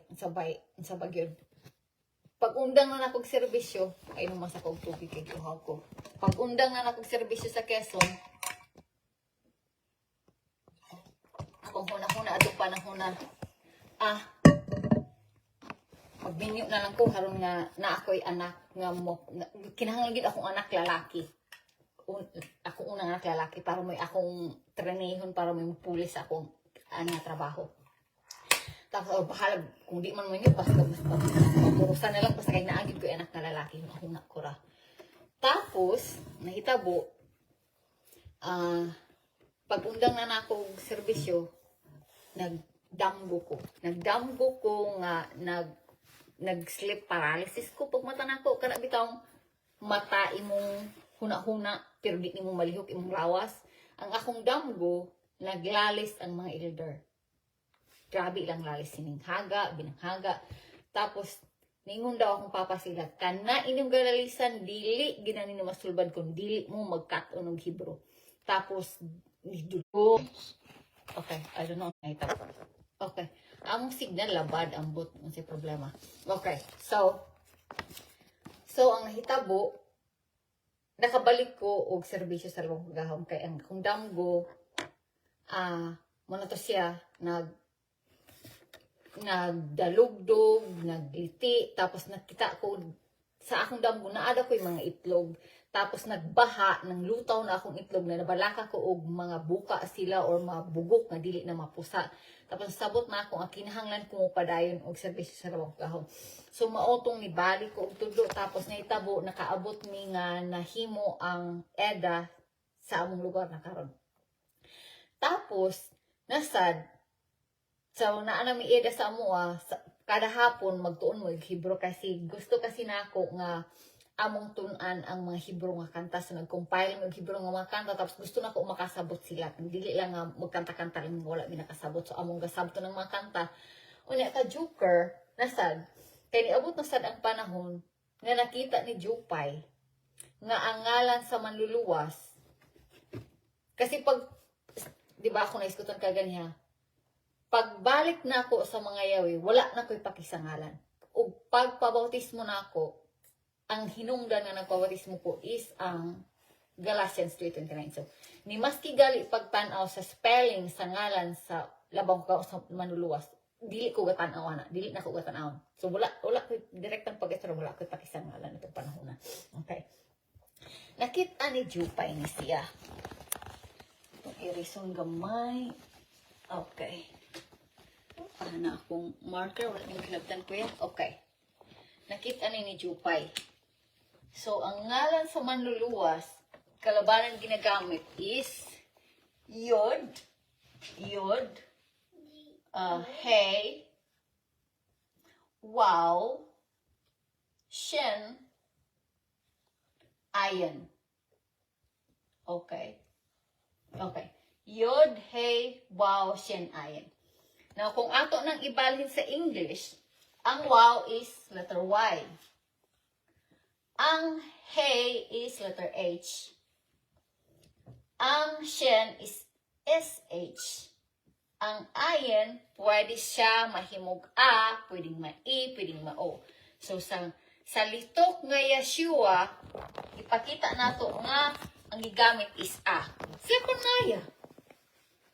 S1: yun. Pag undang na nakog serbisyo, ay naman sa kog tubig kay kuhaw ko. Pag undang na nakog serbisyo sa Quezon, kung huna-huna atong panahon na magminyo na lang ko karon nga na ako'y anak nga mo kinahanglan gid akong anak lalaki. Ako unang anak lalaki para may akong trenehon para may pulis akong trabaho. Tapos, bahala, kung di man yun, basta purusan na lang, basta kay naagid ko yung anak na lalaki, mahuna ko ra. Tapos, nahitabo, pag-undang na nako serbisyo, nagdamgo ko. Nagdamgo ko nga, nag-sleep paralysis ko. Pag mata nako, kana bitawng mata imong huna-huna, pero di nimo malihok imong lawas. Ang akong damgo, naglalis ang mga elder. Grabe lang lalis sining haga, binanghaga. Tapos, ningon daw akong papasilat, kana inyong galalisan, dili, ginani na masulbad kung dili mo magkat-on ng Hebrew. Tapos, nidugo. Okay, I don't know. Okay. Ang signal, labad, ambot. Ang si problema. Okay, so, ang nahitabo, nakabalik ko og serbisyo sa labang pagahom. Kaya ang kung damgo, muna to siya, nagdalugdog, nagliti, tapos nakita ko, sa akong damgo, naada ko yung mga itlog. Tapos nagbaha, ng lutaw na akong itlog na nabalaka ko og mga buka sila or mga bugok na dili na mapusa. Tapos sabot na ako ang kinahanglan ko mo padayon og serbisyo sa labang kahon. So maotong ni bali ko og tudlo tapos naitabo nakaabot mi nga nahimo ang EDA sa among lugar na karon. Tapos nasad so naa mi EDA sa amoa kada hapon magtuon mo og Hebrew kasi gusto kasi nako nga among tunan ang mga Hebrew nga kanta. So, nag-compile ng Hebrew nga mga kanta. Tapos, gusto na ko makasabot sila. Dili lang nga magkanta-kanta rin wala binakasabot. So, among gasabto ng mga kanta. Unya, ka-Joker, nasad. Kaya niabot na sad ang panahon nga nakita ni Jupay nga ang ngalan sa manluluwas. Kasi pag, di ba ako naiskutan ka ganiha, pagbalik na ako sa mga yawi, wala na ko'y pakisangalan. O pagpabautismo na ako, ang hinungdan nga nagpabautismo ko is ang Galatians 3:29. So, ni maski gali pagtanaw sa spelling sa ngalan sa labang ko sa manluluwas, dili ko gatanaw na, dili na ko gatanaw. So, wala ko direktang pag-istro, wala ko pakisangalan itong panahon na. Okay. Nakita ni Jupay ni siya. Itong irison gamay. Okay. Ana akong marker, wala nang kinabtan ko yan. Okay. Nakita ni Jupay. So, ang ngalan sa manluluwas, kalabanan ginagamit is Yod, Hey, Wow, Shen, Ayan. Okay. Okay. Yod, Hey, Wow, Shen, Ayan. Now, kung ato nang ibalhin sa English, ang Wow is letter Y. Ang Hey is letter H. Ang Shen is SH. Ang Ayen, pwede siya mahimog A, pwedeng ma-I, pwedeng ma-O. So, sa litok nga Yeshua, ipakita nato nga ang gigamit is A. Second naya.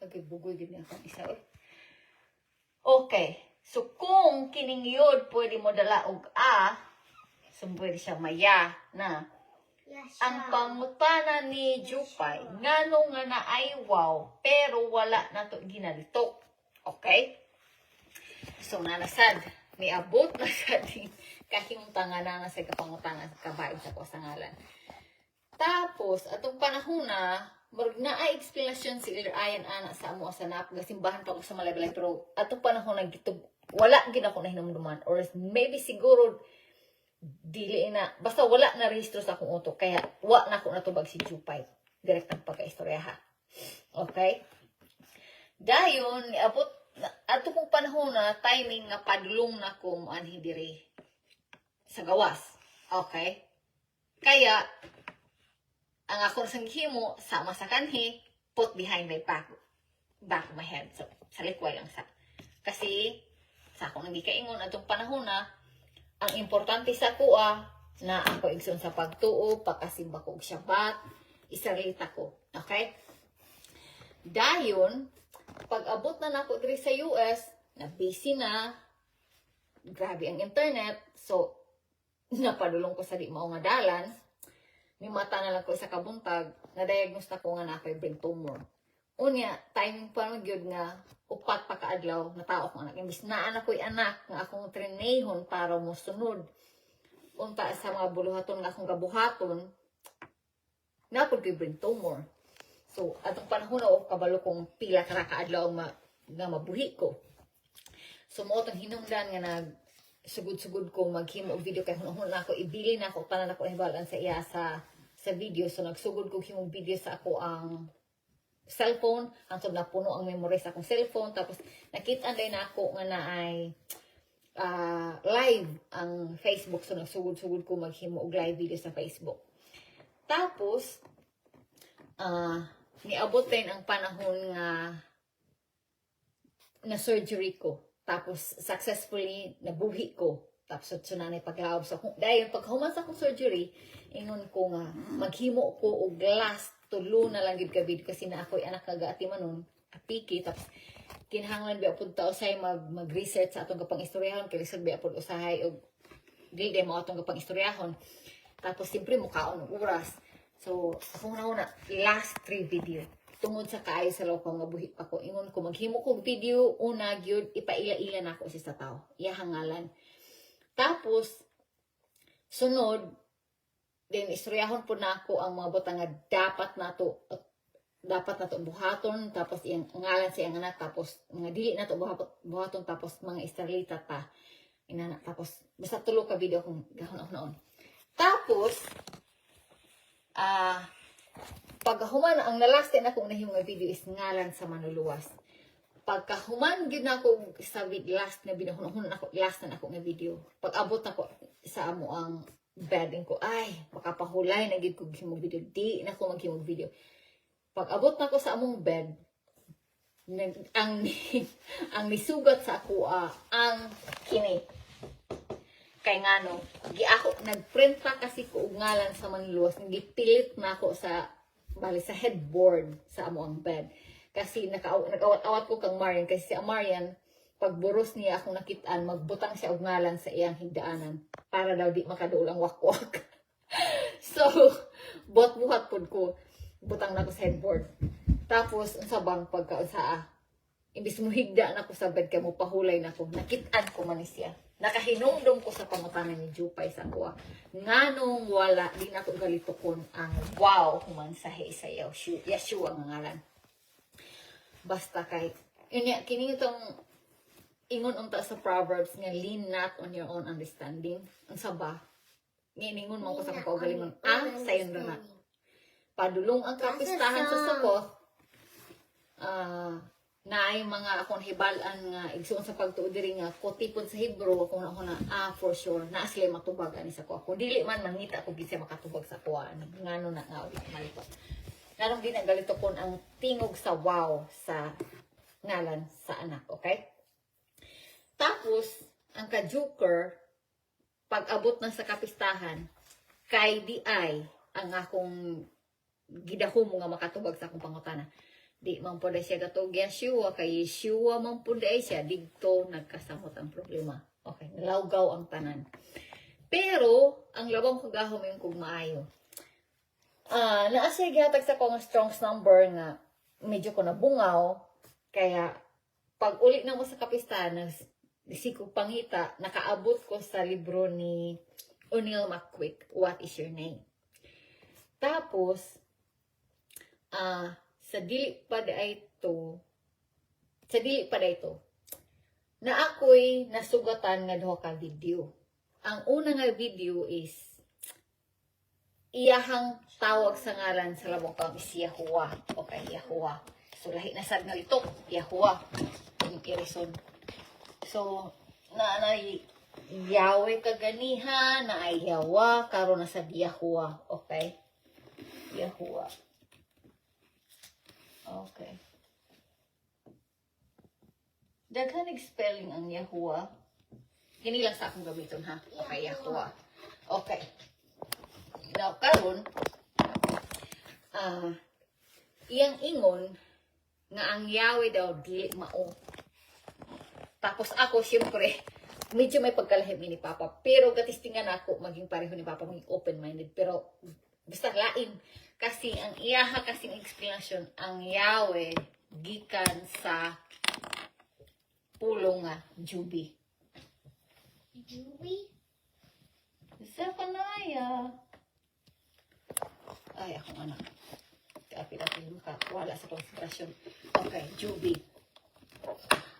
S1: Okay, bugoy gid niya akong isa. Okay. So, kung kining yod pwede mo dala og A, so pwede siya maya na. Ang pangutana ni Jupay, ngano nga na ay wow, pero wala na to ginalitok. Okay? So, nanasad. May abot na sa din kahimtangan na sa kapangutangan kabaid sa kasangalan. Tapos, atong panahon na, marag na ay explanation si Elder Ayan ana sa amo sa napagasimbahan pa ko sa Malabalay, pero atong panahon na gitog, wala gid ako na hinumduman, or maybe siguro dili na, basta wala na rehistro sa akong utok, kaya wa na ako natubag si Jupay. Direktang pagka-istorya ha. Okay? Dayon, abot, ato kong panahon na, timing nga padulong na kong anhi diri sa gawas. Okay? Kaya, ang ako sang himo, sama sa kanhi, put behind my back of my head. So, sa likway lang sa. Kasi, sa akong nagikaingon, atong panahon na, ang importante sa kuha na ako igsoon sa pagtuo, pagkasimba ko og Shabbat, isarita ko. Okay? Dayon, pag abot na nako diri sa US, na busy na, grabe ang internet, so, napadulong ko sa di mao nga dalan, may mata na lang ko sa kabuntag, na-diagnose na ko nga na ako'y brain tumor. Unya, timing pa naman yun nga, upat pa kaadlaw, na tao akong anak. Imbis na anak ko'y anak, nga akong trinehon para mo sunod. Unta sa mga buluhaton nga akong gabuhaton, napod ko'y brain tumor. So, atong panahon na kabalo kong pila kaadlaw nga mabuhi ko. So, mo itong hinungdan nga sugod-sugod ko maghimo og video kay hunahon na ako ibili na ako tanan ako ibalan sa iya sa video. So, nagsugod ko himong video sa ako ang cellphone, hangtod na puno ang memory sa akong cellphone. Tapos nakita din na ako nga naay live ang Facebook. So nagsugod-sugod ko maghimo og live video sa Facebook. Tapos niabot din ang panahon nga na surgery ko. Tapos successfully nabuhi ko. Tapos sunanay paglawab sa dahil paghuman sa akong surgery, ingon ko nga maghimo ko og last tulo na lang gid ka video kasi na ako'y anak kagaati manon apiki. Tapos kinahanglan ba pud ta usay mag-research sa atong kapang istoryahon kay lisod ba pud usahay og dili mo atong kapang istoryahon. Tapos siyempre mukaon og oras. So ako na last 3 video tungod sa kaayo sa lokong nga buhi pa ko, ingon ko maghimo kog video una gyud ipaila-ila nako sa tao iya hangalan. Tapos sunod din istoryahon po na ako ang mga butang nga dapat nato buhaton. Tapos iyang ngalan sa iyang anak, tapos mga dili nato buhaton, tapos mga istarlita ta inana. Tapos basta tulo ka video kung gahon noon. Tapos pagkahuman ang nalast na akong nahimong video is ngalan sa manluluwas. Pagkahuman gyud nako sa last na video, last na ako nga video. Pag abot ako sa amo ang bedding ko, ay makapahulay na gid ko himong video, di na ko maghimong video. Pag abot nako sa among bed, ang nisugat sa ako ang kini kay ngano gi ako nagprint pa kasi ko og ngalan sa manluluwas, gipilit na ako sa bali sa headboard sa amo ang bed. Kasi nag-awat ko kang Marian. Kasi si Marian, pag buros niya akong nakitaan, magbutang siya og ngalan sa iyang higdaanan. Para daw di makaduol ang wakwak. So, buhat-buhat pod ko. Butang na ko sa headboard. Tapos, unsa bang pagkaunsaa, imbis mo higda na ko sa bed, kaya mo pahulay na ko, nakitaan ko man siya. Nakahinumdum ko sa pangutanan ni Jupay sa kuha. Nganong wala, di na ko galitokon ang wow human sa Yeshua ang ngalan. Basta kay, kini itong ingon unta sa Proverbs nga lean not on your own understanding. Ang saba, ningon mo ko sa kaugalingon, sayon na. Padulong ang kapistahan sa Sukoth, na ay mga akong hibalan nga igsuon sa pagtuod diri nga kotipon sa Hebrew ako na for sure na sila matubag ani sa ko. Kung dili man mangita ko gid siya makatubag sa kuha ngano na nga ulit malipot. Narong din ang galito kon ang tingog sa wow sa ngalan sa anak, okay? Tapos ang ka-joker pag abot na sa kapistahan kay di ay ang akong gidahom nga makatubag sa akong pangutana. Di man po siya gatog Yeshua, kay Yeshua man po siya, digto nagkasamot ang problema. Okay, nalawgaw ang tanan. Pero, ang labang kagahom yung kung maayo. Naasya gihatag sa kong Strong's number nga, medyo ko nabungaw, kaya, pag ulit na mo sa kapistahan, si ko pangita, nakaabot ko sa libro ni O'Neill McQuick, What is Your Name? Tapos, sa dili pa ito, na ako'y nasugatan nga duha ka video. Ang una nga video is iyahang tawag sa ngalan sa labong kang is Yahuwah. Okay, Yahuwah. So lahi na sad nga litok, Yahuwah. Yung irison. So na Yahweh kaganihan, na ay Yahuwah, karon na sa Yahuwah. Okay? Yahuwah. Okay. Daghan spelling ang Yahuwah. Kini lang sa akong gamiton ha. Okay, Yahuwah. Okay. Now, karon iyang ingon nga ang Yahweh daw dili mao. Tapos ako siyempre medyo may pagkalahim ni Papa, pero gatistingan ako maging pareho ni Papa, maging open-minded, pero basta lain. Kasi ang iyaha kasing explanation, ang Yahweh gikan sa pulong nga Jubi.
S2: Jubi?
S1: Sa kanaya. Ay, akong anak. Kapit-apit ka. Wala sa konsentrasyon. Okay, Jubi.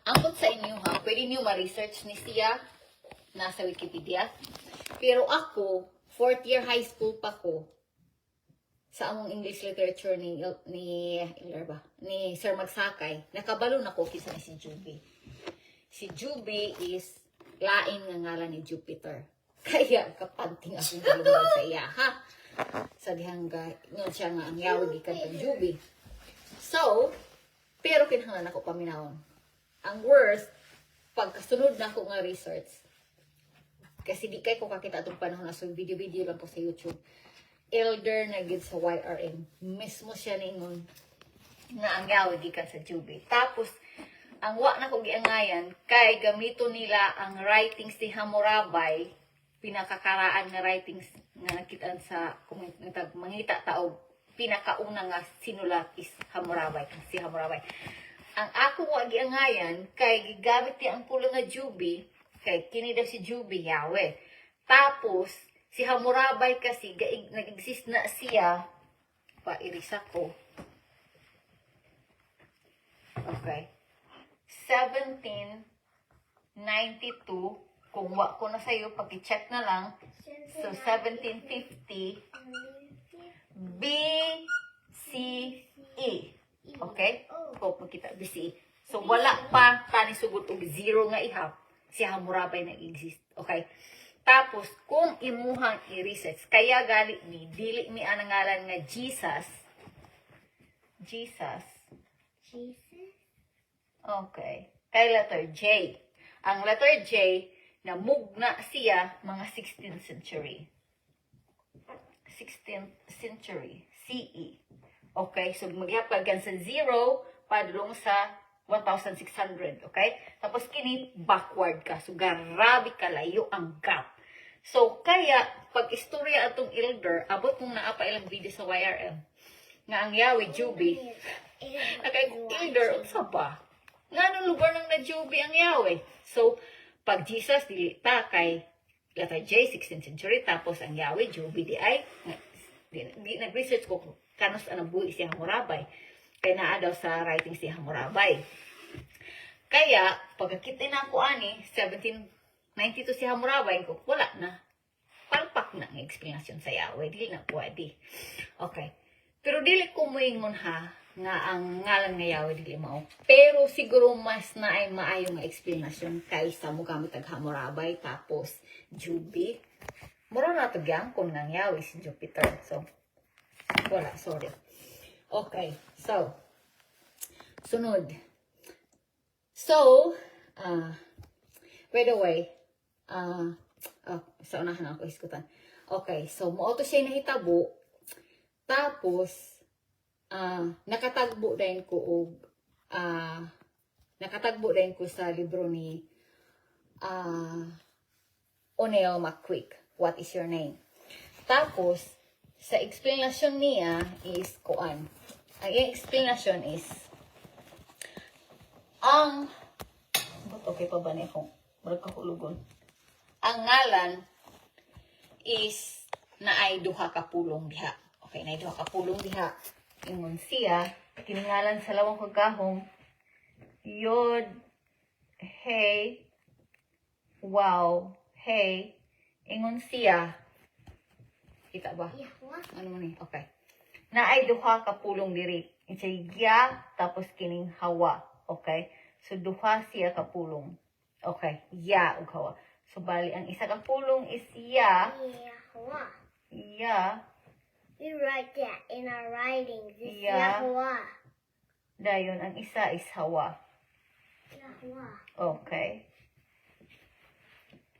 S1: Angkot sa inyo ha, pwede niyo ma-research ni siya nasa Wikipedia. Pero ako, 4th year high school pa ko, sa among English literature ni Sir Magsakay, nakabalo na ko kisa ni si Jubi. Si Jubi is lain nga ngalan ni Jupiter. Kaya kapanting akong dalungan sa iya, ha? Sa dihang ngon siya nga ang Yahweh gikan kang Jubi. So, pero kinahanglan ako paminawon. Ang worst, pagkasunod na ako nga research, kasi di kay ko kakita itong panahon na so video-video lang po sa YouTube, elder na gid sa YRM. Mismo siya ningon na ang Yahweh gikan sa Jubi. Tapos, ang wa na ko giangayan, kay gamito nila ang writings ni Hammurabi, pinakakaraan nga writings nga nakitaan sa mangita taog, pinakauna nga sinulat is Hammurabi, si Hammurabi. Ang ako wa giangayan, kay gigamit niya ang pulong nga Jubi, kay kini daw si Jubi, Yahweh. Tapos, si Hammurabi kasi, nag-exist na siya, pairisa ko. Okay. 1792, kung wa ko na sa'yo, pag-check na lang. So, 1750 BCE. Okay? Kung kita BCE. So, wala pa tani sugod og zero nga ihap. Si Hammurabi nag-exist. Okay? Tapos, kung imuhang i-research, kaya gali ni, dili ni ang ngalan nga Jesus. Jesus. Okay. Kay letter J. Ang letter J, namugna siya mga 16th century. 16th century, CE. Okay? So, maghihapag sa 0, padulong sa 1,600. Okay? Tapos, kini, backward ka. So, grabe kalayo ang gap. So, kaya, pag istorya atong elder, abot mong naapa ilang video sa YRM, nga ang Yahweh, Jubi, nakay elder, unsa ba? Nga nung lugar nang na-Jubi ang Yahweh. So, pag Jesus, dili ta kay letter J, 16th century, tapos ang Yahweh, Jubi, di ay, nag-research ko kanos ang buhi si Hammurabi. Kaya naa daw sa writing si Hammurabi. Kaya, pagkakita na ako ani, 1792 si Hammurabi, ko, wala na. Palpak na ang explanation sa Yahweh. Dili na pwede. Okay. Pero dili ko moingon ha, nga ang ngalan nga Yahweh dili mao. Pero siguro mas na ay maayo nga explanation kaysa mo gamit ang Hammurabi tapos Jubi. Mura na ito kung nang Yahweh si Jupiter. So, wala. Sorry. Okay. So, sunod. So, by the way, sa unahan ako iskutan. Okay, so mo to siya nahitabo. Tapos nakatagbo din ko sa libro ni O'Neill McQuick, What is Your Name? Tapos sa explanation niya is kuan. Ang explanation is okay pa ba na akong magkahulugon? Ang ngalan is naay duha ka pulong diha. Okay, naay duha ka pulong diha. Ingon siya, kiningalan sa lawang kagahong, Yod, Hey, Wow, Hey, ingon siya, kita ba? Ano mo ni? Okay. Naay duha ka pulong diri. Insay ya, tapos kining hawa. Okay? So, duha siya ka pulong. Okay, ya ug hawa. So, bali, ang isa ka pulong is ya.
S2: Yahweh.
S1: Ya.
S2: We write that in our writings. It's
S1: Yeah.
S2: Yahweh.
S1: Dayon, ang isa is hawa.
S2: Yahweh.
S1: Okay.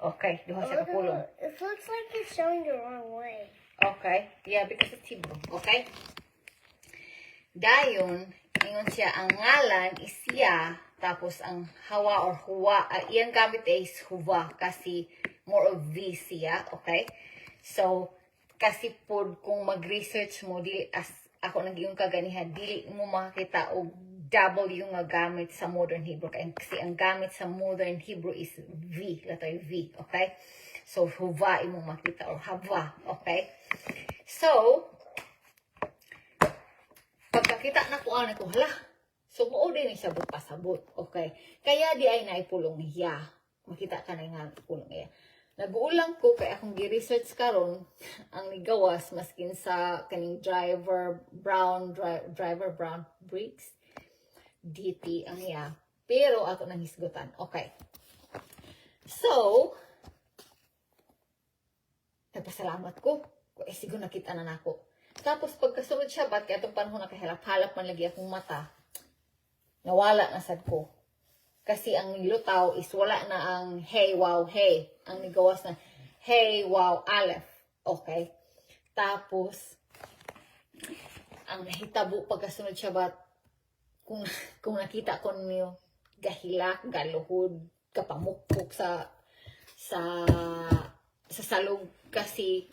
S1: Okay, duha siya ka pulong.
S2: It looks like it's showing the wrong way.
S1: Okay. Yeah, because it's Hebrew. Okay? Dayon, ingon siya, ang ngalan is ya, tapos ang hawa or huwa, iyang gamit is huwa, kasi more of V siya. Okay? So, kasi pod kung mag-research mo dili as ako naging kaganihan dili mo makakita og double yung nga gamit sa modern Hebrew kasi ang gamit sa modern Hebrew is V, letter V, okay? So huva imong makita or hava, okay? So pagkakita na ko ana ko hala. So mo din ni sabot pasabot, okay? Kaya di ay naipulong ya. Makita ka na nga pulong ya. Naguulang ko kay akong gi-research karon ang nigawas maskin sa kaning driver brown bricks DT ang iya. Pero ako nang hisgutan. Okay. So nagpasalamat ko. Siguro nakita na nako. Tapos pagkasunod Shabbat kay atong panahon nakahalap-halap man lagi akong mata. Nawala na sad ko. Kasi ang nilutaw is wala na ang hey, wow, hey. Ang nigawas na hey, wow, aleph. Okay? Tapos, ang nahitabo pagkasunod Shabbat, kung nakita ko niyo, gahilak, galuhod, kapamukpok sa salog. Kasi,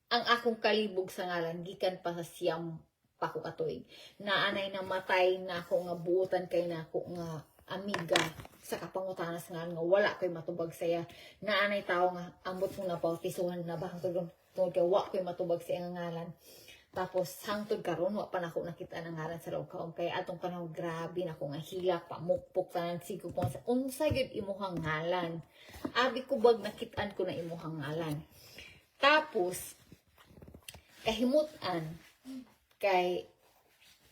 S1: ang akong kalibog sa ngalan, gikan pa sa siyam pa ko katuig. Naanay na matay na ako nga buutan kay na ako nga amiga sa kapangutanas nga wala ko'y matubag saya. Naanay tao nga ambot mo na pautisuhan na bahang tungod kay wa ko'y matubag sa iyang ngalan. Tapos hangtod karon wa pa nako nakita ng ngalan sa loob kaon kay atong panahon grabe na ko nga hilak pamukpok tanan sigo ko sa unsa gyud imuhang ngalan. Abi ko bag nakitaan ko na imuhang ngalan. Tapos kahimutan kay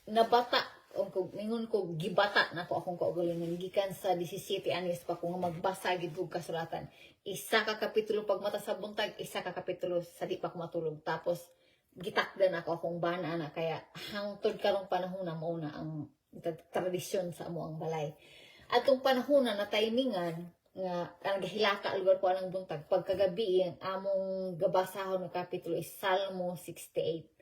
S1: nabata kung mingon ko gibata na ko akong kaugalingon gikan sa 17 anyos pa ko nga magbasa gid og kasulatan. Isa ka kapitulo pag mata sa buntag, isa ka kapitulo sa di pa ko matulog. Tapos gitakdan ako akong bana na kaya hangtod karong panahon na mao na ang tradisyon sa amo ang balay. Atong panahon na timingan nga kanang gahilaka lugar ko anang buntag pagkagabi ang among gabasahon nga kapitulo is Salmo 68.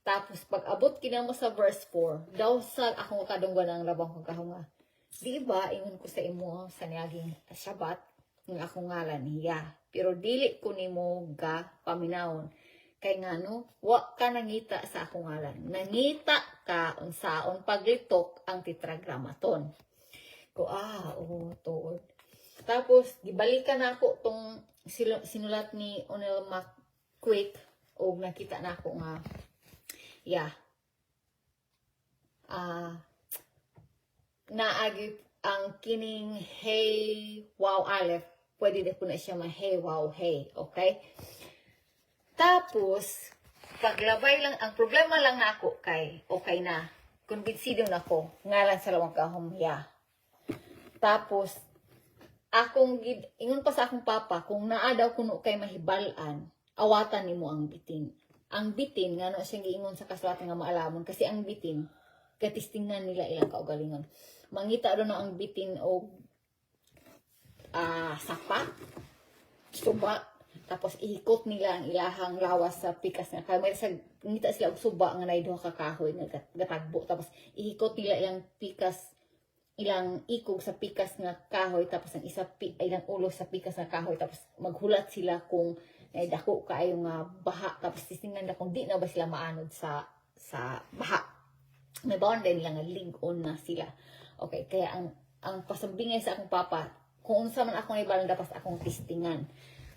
S1: Tapos, pag abot kinamo sa verse 4, daw sa akong kadunggan ng labang kong kahunga. Di ba, ingon ko sa imo sa niyaging Shabbat, ng akong ngalan niya. Pero dili ko nimo ga paminawon. Kay nga no, wa ka nangita sa akong ngalan. Nangita ka unsaon paglitok ang tetragrammaton. Ko, tuod. Tapos, gibalikan na ako tong sinulat ni Onel McQuick o nakita na ako nga naagit ang kining hey, wow, aleph. Pwede na po na siya hey, wow, hey. Okay? Tapos, paglabay lang, ang problema lang na ako kay, okay na. Kumbinsido na ako. Ngalan sa lawang kahom, Tapos, ingon pa sa akong papa, kung naa daw kuno kay mahibalan, awatan nimo ang bitin. Ang bitin, nga no siyang giingon sa kasulatan nga maalamon, kasi ang bitin, katistingan nila ilang kaugalingon. Mangita doon ang bitin o sapa, suba, tapos ihikot nila ang ilahang lawas sa pikas nga kamay sa ngita sila og suba nga nay duha ka kahoy nga gatagbo, tapos ihikot nila ilang pikas ilang ikog sa pikas nga kahoy, tapos ang isa ilang ulo sa pikas nga kahoy, tapos maghulat sila kung ay dako kaayo nga baha, tapos titingnan na kung di na ba sila maanod sa baha. May bawon din lang nga lig-on na sila. Okay, kaya ang pasambingay sa akong papa, kung unsa man ako naibalan dapat akong testingan.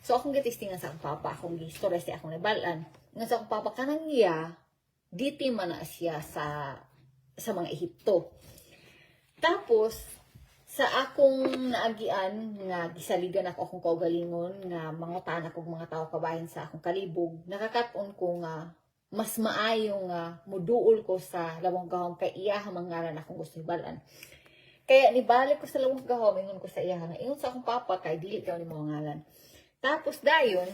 S1: So akong gitistingan sa akong papa, akong gistorya sa akong naibalan. Nga sa akong papa kanang iya, diti man na siya sa mga Ehipto. Tapos sa akong naagian nga gisaligan ako akong kaugalingon nga mangutan ako mga tao kabahin sa akong kalibog, nakakaton ko nga mas maayo nga muduol ko sa lawang gahom kay iya mangalan akong gusto ibalan. Kaya nibalik ko sa lawang gahom, ingon ko sa iya nga ingon sa akong papa kay dili daw ni mga ngalan. Tapos dayon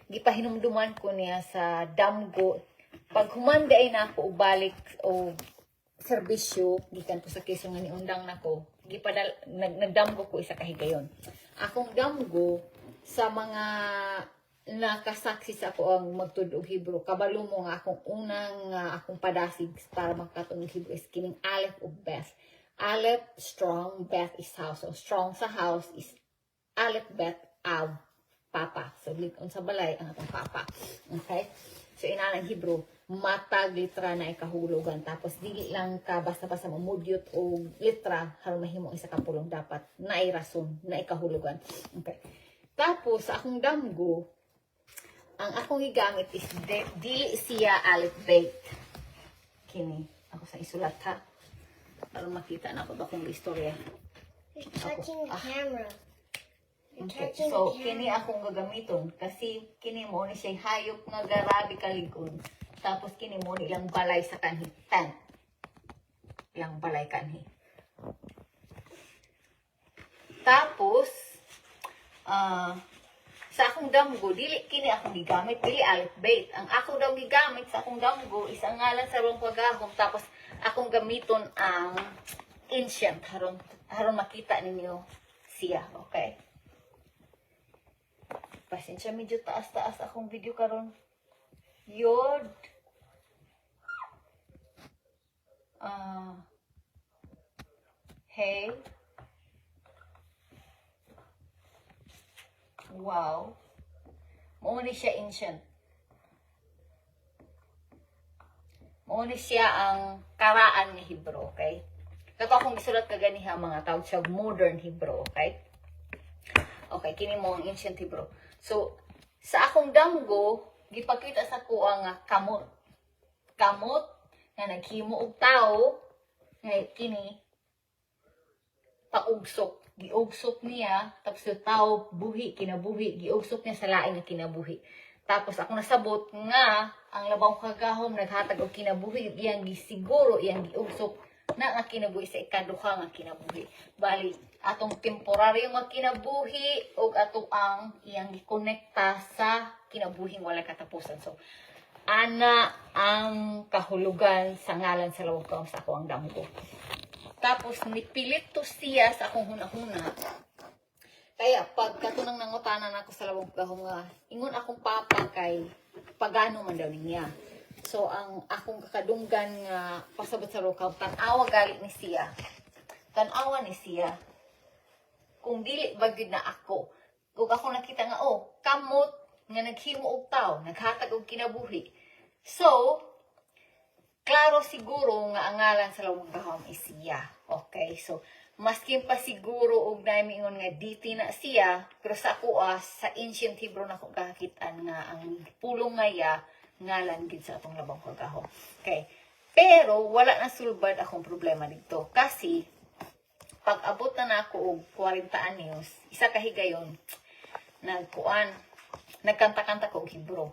S1: gipahinumduman ko niya sa damgo. Pag humanda ay na ako ubalik o serbisyo gikan ko sa Quezon nga niundang nako, nagdamgo ko isa kahigayon. Akong damgo sa mga nakasaksi sa ako ang magtud og Hebrew, kabalo mo nga akong unang akong padasig para makatong Hebrew is kining Aleph ug Beth. Aleph strong, Beth is house. So strong sa house is Aleph, Beth, Av. papa. So likon sa balay ang atong papa. Okay? So inalang Hebrew, matag litra na ikahulugan. Tapos dili lang ka basta-basta mamudyot o litra haron mahimo isa ka pulong dapat na rason na ikahulugan. Okay. Tapos sa akong damgo, ang akong gigamit is dili siya alphabet. Kini ako sa isulat ha. Para makita na ako ba kung istorya.
S2: You're touching the camera. You're
S1: Okay.
S2: touching
S1: So,
S2: the camera.
S1: kini akong gagamiton kasi kini mo ni siya hayop nga garabi kaligod. Tapos kini mo nilang balay sa kanhi. Tan. Ilang balay kanhi. Tapos, sa akong damgo, dili kini akong gigamit, dili alphabet. Ang ako daw gigamit sa akong damgo is ang ngalan sa rong pagahom. Tapos, akong gamiton ang ancient. Haron makita ninyo siya. Okay? Pasensya, medyo taas-taas akong video karon. Yod. Hey. Wow. Mauni siya ancient. Mauni siya ang karaan ni Hebrew, okay? Kato akong gisulat kaganiha mga tawag siya modern Hebrew, okay? Okay, kini mo ang ancient Hebrew. So, sa akong damgo, gipakita sa ko ang kamot. Kamot nga naghimo og tao, nga kini paugsok. Giugsok niya, tapos yung tao buhi, kinabuhi, giugsok niya sa laing nga kinabuhi. Tapos ako nasabot nga ang labang kagahom naghatag og kinabuhi, iyang gisiguro, iyang giugsok na nga kinabuhi sa ikaduha nga kinabuhi. Bali, atong temporaryo nga kinabuhi o ato ang iyang gikonekta sa kinabuhing walay katapusan. So, ana ang kahulugan sa ngalan sa lawag kaong sa ako ang damgo. Tapos, nipilit to siya sa akong hunahuna. Kaya, pag katunang nangutanan ako sa lawag kaong ingon akong papa kay pagano man daw niya. So, ang akong kakadunggan nga pasabot sa rukaw, tanawa gali ni siya. Tanawa ni siya. Kung dili bagid na ako. Kung ako nakita nga, kamot nga naghimo og tao, naghatag og kinabuhi. So, klaro siguro nga ang ngalan sa lawag kahom is siya. Okay, so, maskin pa siguro og naimingon nga diti na siya, pero sa ako sa ancient Hebrew na ko kakitaan nga ang pulong ngaya, ngalan gid sa atong labang kagahom. Okay. Pero wala na sulbad akong problema dito kasi pag abot na ako og 40 anyos, isa ka higayon nagkanta-kanta ko og Hebrew.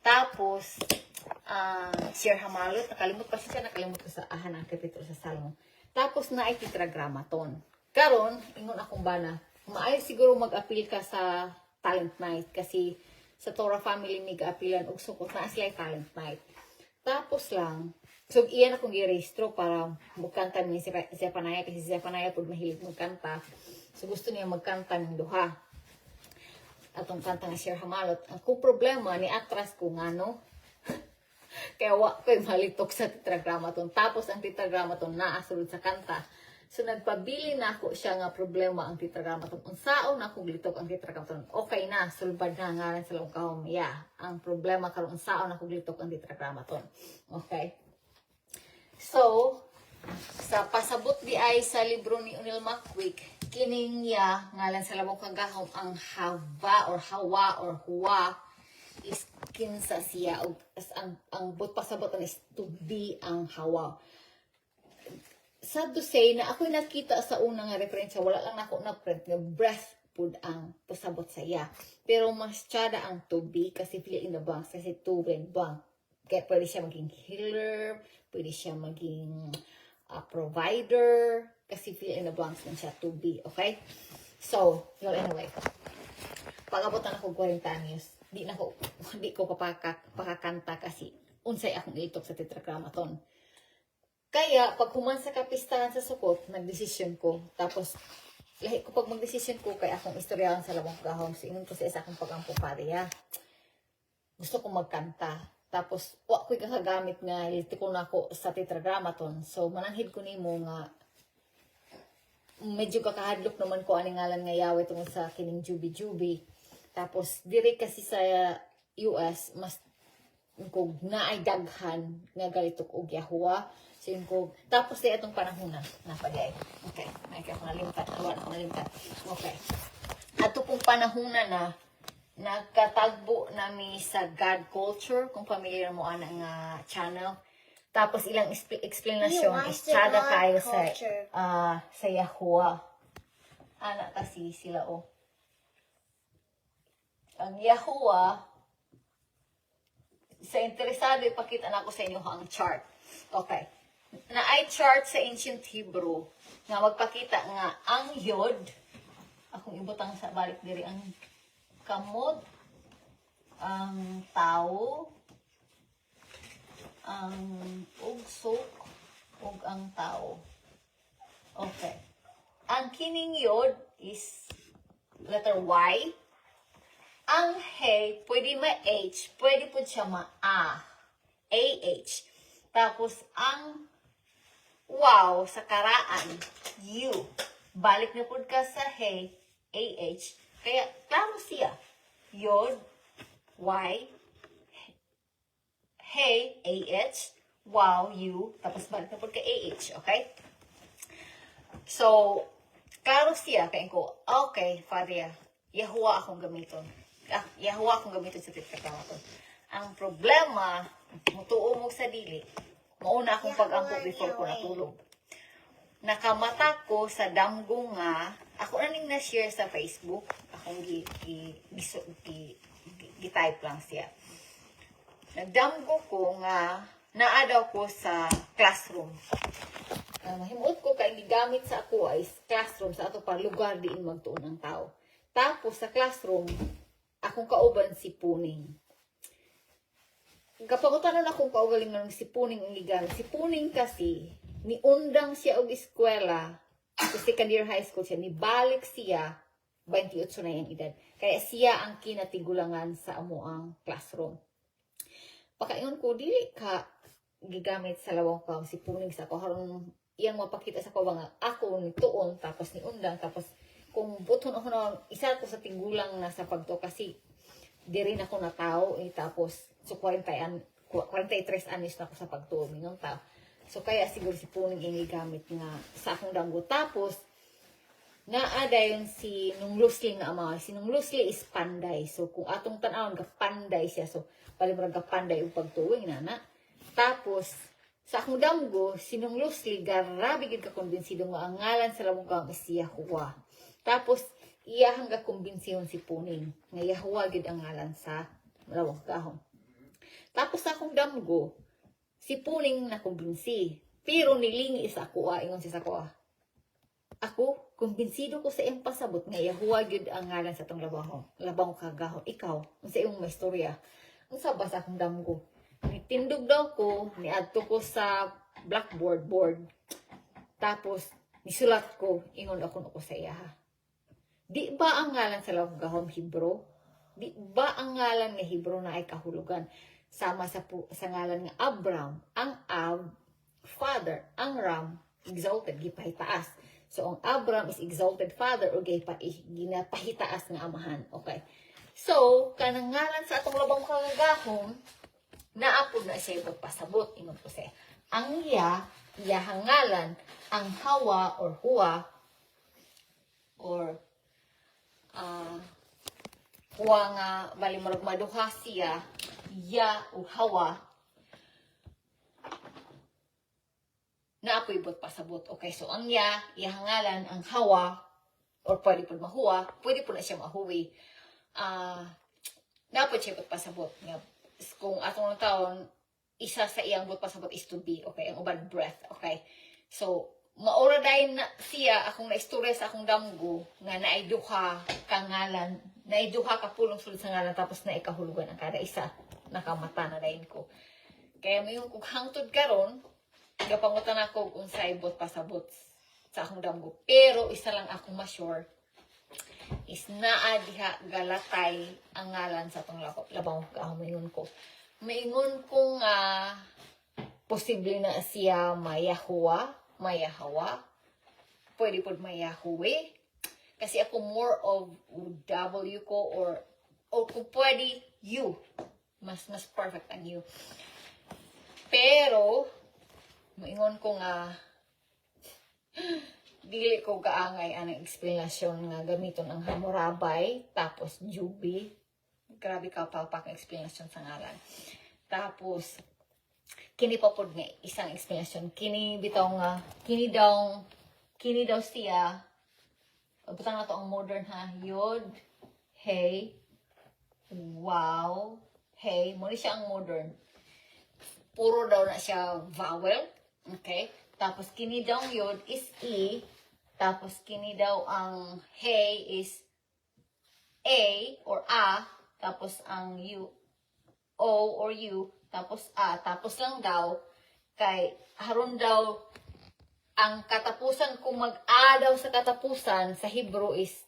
S1: Tapos Sir Hamalot, nakalimot ko sa ahan ang kapitulo sa Salmo. Tapos na ay tetragrammaton. Karon ingon akong bana, maayo siguro mag-appeal ka sa talent night kasi sa Torah family mig apilan og sukot na sila talent night. Tapos lang, so iyan akong gi-registro para magkanta ni si Zephaniah kasi si Zephaniah pud mahilig magkanta. So gusto niya magkanta ng duha. Atong kanta nga Sir Hamalot. Ang problema ni atras ko ngano. Kaya wa ko'y malitok sa tetragrammaton. Tapos ang tetragrammaton naa sulod sa kanta. So, nagpabili na ako siya nga problema ang tetragrammaton. Unsaon na akong litok ang tetragrammaton. Okay na, sulbad na ngalan sa lawag kahom. Yeah, ang problema karon unsaon na akong litok ang tetragrammaton. Okay? So, sa pasabot di ay sa libro ni Unil Macquick, kining niya ngalan sa lawag kahom ang Hava or Hawa or Huwa is kinsa siya. Ang pasabotan is to be ang Hawa. Sad to say na ako'y nakita sa unang referensya, wala lang ako na-print nga breath food ang pasabot sa iya. Pero mas tsada ang to be kasi fill in the blanks kasi to and blank. Kaya pwede siya maging healer, pwede siya maging provider, kasi fill in the blanks lang siya to be, okay? So, anyway, pag-abutan ako 40 anyos, di ko pakakanta kasi unsay akong itok sa tetragrammaton. Kaya, pag human sa kapistahan sa sukot, nagdesisyon ko. Tapos, lahi ko pag magdesisyon ko, kaya akong istoryahan sa labang kahong. Singon ko sa isa akong pag-ampupariya. Gusto kong magkanta. Tapos, ko'y kakagamit nga, ilito ko na ako sa tetragrammaton. So, mananghid ko nimo nga, medyo kakahadlok naman ko aning ngalan nga yawe tungkol sa kining jubi-jubi. Tapos diri kasi sa US mas kung naay daghan nga galitok og Yahuwah. So yung kung tapos sa atong panahon na pagay. Okay, may ka nalimtan, wala ko nalimtan. Okay. Ato pong panahon na nagkatagbo nami sa God Culture, kung familiar mo ana nga channel. Tapos ilang explanation is tsada kayo sa Yahuwah. Ana kasi sila Ang Yahuwah, sa interesado, ipakita na ako sa inyo ang chart. Okay. Na ay chart sa ancient Hebrew nga magpakita nga ang Yod, akong ibutang sa balik diri, ang kamot, ang tao, ang ugsok, ug ang tao. Okay. Ang kining Yod is letter Y. Ang He, pwede ma-H, pwede po siya ma-A. A-H. Tapos, ang Wow, sa karaan, U. Balik na po ka sa He, A-H. Kaya, klaro siya. Yod, Y, He, A-H, Wow, U. Tapos, balik na po ka A-H. Okay? So, klaro siya. Kaya ko, okay, Father, Yahuwah akong gamiton. Yahuwah akong gamitin sa titakawaton. Ang problema, mutuo mo sa dili, mauna akong pag-angkot before ko natulog. Nakamata ko sa damgo nga, ako na ning na-share sa Facebook, akong gi-type lang siya. Nagdamgo ko nga, naadaw ko sa classroom. Mahimuot ko kay gigamit sa ako ay classroom sa ato pa lugar diin magtuon ng tao. Tapos sa classroom, akong kauban si Puning. Kapag utanon akong kaugaling ng si Puning ang ligamit. Si Puning kasi, niundang siya og eskwela, sa second year high school siya, nibalik siya, 28 na yung edad. Kaya siya ang kinatigulangan sa amuang classroom. Pakaingon ko, dili ka gigamit sa lawang ka si Puning sa ako. Harong iyang mapakita sa ko nga ako ni tuon, tapos ni undang, tapos kung buton ako na isa ko sa tigulang na sa pagto kasi di rin ako na tao tapos so 43 anos na ako sa pagtuo ng tao. So kaya siguro si Puning ini gamit nga sa akong danggo. Tapos naada yun si Nung Lusli nga ama. Si Nung Lusli is panday. So kung atong tanawon panday siya. So palimrag panday yung pagtuwing na. Tapos sa akong danggo si Nung Lusli grabe gid ka kumbinsido nga ang ngalan sa lamong kang is Yahuwah. Tapos, iya hangga kumbinsiyon si Puning. Nga Yahuwah gid ang ngalan sa malawang kahon. Tapos akong damgo, si Puning na kumbinsi. Pero nilingi sa ako, ingon si Sakoa. Ako, kumbinsido ko sa iyang pasabot nga Yahuwah gid ang ngalan sa tong labang kagahon. Ikaw, sa iyong may istorya. Ang sabas akong damgo. Nitindog daw ko, niadto ko sa blackboard. Tapos, nisulat ko, ingon ako sa iya. Di ba ang ngalan sa lawang Hebrew? Di ba ang ngalan ng Hebrew na ay kahulugan? Sama sa ngalan ng Abram, ang Ab, Father, ang Ram, exalted, gipahitaas. So, ang Abram is exalted Father o ginapahitaas ng amahan. Okay. So, kanang ngalan sa atong labang kagahon, naapod na siya pagpasabot. Ingon ko siya. Ang iyahang ngalan, ang Hawa or Huwa, or Huwa nga, bali marag maduha siya, Ya o Hawa, naapoy bot pasabot. Okay, so ang iyahang ngalan, ang Hawa, or pwede po mahuwa, pwede po na siya mahuwi. Naapoy siya bot pasabot. Kung atong taon, isa sa iyang bot pasabot is to be, okay, ang uban breath, okay. So, maura dahil na siya, akong naistorya sa akong damgo, nga naiduha kang ngalan, naiduha ka pulong sulod sa ngalan, tapos naikahulugan ang kada isa, nakamata na dahil ko. Kaya may yung kughangtod karon, gapangutan ako kung sa ibot pasabot sa akong damgo. Pero isa lang akong ma-sure, is naa diha galatay ang ngalan sa itong labang kahumingon ko. Maingon kong posible na siya Mayahawa, pwede po Mayahuwe. Kasi ako more of W ko or O kung pwede, you. Mas perfect ang you. Pero, maingon ko nga, dili ko kaangay ang explanation nga gamiton ang Hammurabi, tapos Jubi. Grabe ka palpak ang explanation sa ngalan. Tapos, kini pa pod nga isang explanation. Kini bitaw nga, kini daw siya, butang na to ang modern ha, yod, hey, wow, hey, muna siya ang modern. Puro daw na siya vowel, okay? Tapos kini daw yod is E, tapos kini daw ang hey is A or A, tapos ang U, O or U, tapos A, tapos lang daw, kay haron daw, ang katapusan, kung mag-A daw sa katapusan, sa Hebrew is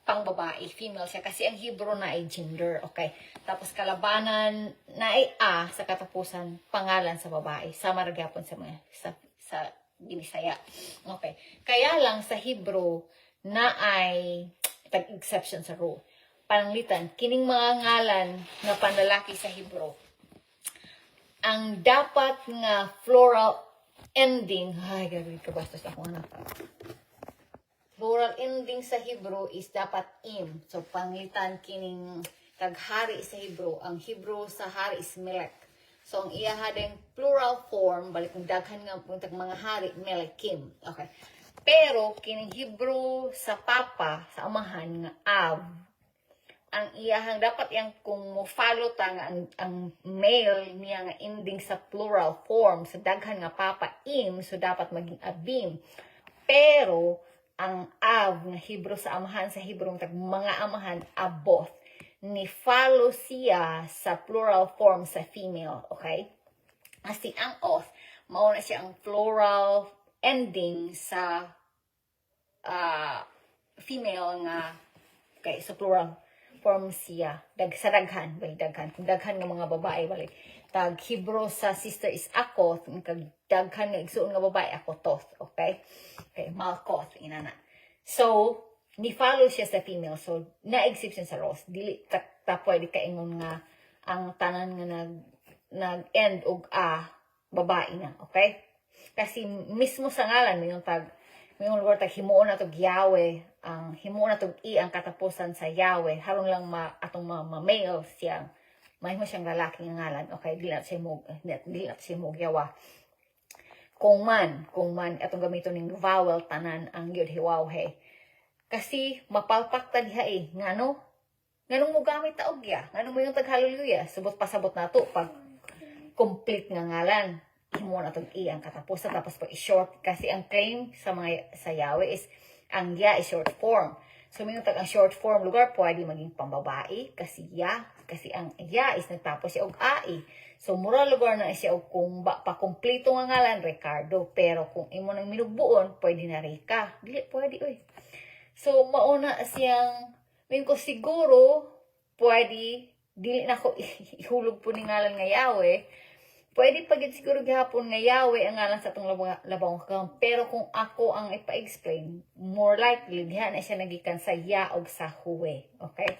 S1: pang babae, female siya, kasi ang Hebrew na ay gender, okay? Tapos kalabanan na ay A sa katapusan, pangalan sa babae, sama ragyapon sa mga, sa Binisaya. Okay. Kaya lang sa Hebrew na ay tag-exception sa rule. Pananglitan, kining mga ngalan na panlalaki sa Hebrew, ang dapat nga floral ending, ay, gagawin ka bastos ako na. Floral ending sa Hebrew is dapat im. So, panglitan kining taghari sa Hebrew. Ang Hebrew sa hari is melek. So, ang iyahadeng plural form, balik ng daghan nga po mga hari, melekim. Okay. Pero, kining Hebrew sa papa, sa amahan, nga av, ang iyahang dapat yang kung mo-follow ta nga ang male niya nga ending sa plural form, sa daghan nga papa, im, so dapat maging abim. Pero, ang av nga Hebrew sa amahan, sa Hebrew mga amahan, aboth, ni follow siya sa plural form sa female, okay? Kasi ang oath, mauna siya ang plural ending sa female nga, okay, sa plural form siya, sa daghan, kung daghan ng mga babae, balik, tag Hebrew sa sister is akoth, kag daghan nga igsuon nga babae, akototh, okay? Okay, malkoth, inana. So, ni-follow siya sa female. So, na-exception sa Ross. Dili, ta pwede kaingon nga ang tanan nga nag-end og babae na. Okay? Kasi mismo sa ngalan, may word tag himuon na tog Yahweh, ang himuon na tog ang katapusan sa Yahweh, haron lang atong ma-male siyang, mahimo siyang lalaki nga ngalan. Okay? Dili na siya mo Yawa. Kung man, atong gamiton ng vowel, tanan, ang yod, hiwaw, he. Kasi, mapalpakta diha ngano mo gamit ta og ya? Ngano mo yung tag-hallelujah? Subot pasabot na to, pag complete nga ngalan, himo na tong ang katapusan, tapos pag i-short, kasi ang claim sa Yahweh is, ang ya is short form. So, may yung ang short form lugar, pwede maging pambabae, kasi ang ya is nagtapos siya og ai. So, mura lugar na siya og kung pa-kompleto nga ngalan, Ricardo. Pero kung imo nang minugbuon, pwede na Rica. Dili, pwede, oy. So, mauna siyang, may ko siguro, pwede, dili na ko ihulog po ni ngalan nga Yahweh. Pwede pagit siguro gihapon nga Yahweh ang ngalan sa itong labang kakam. Pero kung ako ang ipa-explain, more likely, diha na siya nagikan sa ya o sa huwe. Okay?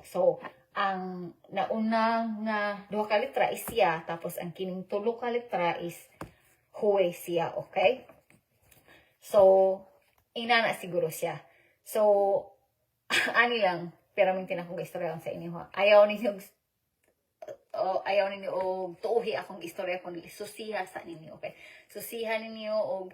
S1: So, ang nauna nga 2 ka litra is ya, tapos ang kining 3 ka litra is huwe siya. Okay? So, ina na siguro siya. So, ani lang, pero mintin akong istorya lang sa inyo. Ayaw ninyo og tuuhi akong istorya kundi susiha sa ninyo, okay? Susiha ninyo og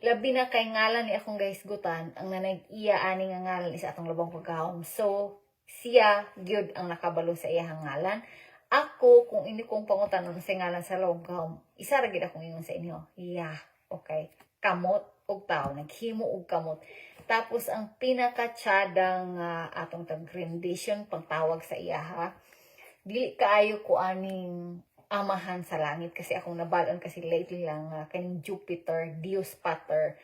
S1: labi na kay ngalan ni akong gahisgutan, ang nanag-iya ani nga ngalan is atong labang pagkaon. So, siya gyud ang nakabalo sa iyang ngalan. Ako, kung ini kong pangutanon sa ngalan sa labang pagkaon, isa ra gyud akong ingon sa inyo. Yeah, okay. Kamot og tao, naghimo og kamot. Tapos, ang pinaka-tsadang atong tag-rendition, pagtawag sa iya, ha? Dili kaayo ko aning amahan sa langit. Kasi akong nabalon kasi lately lang, kaning Jupiter, Dios Pater.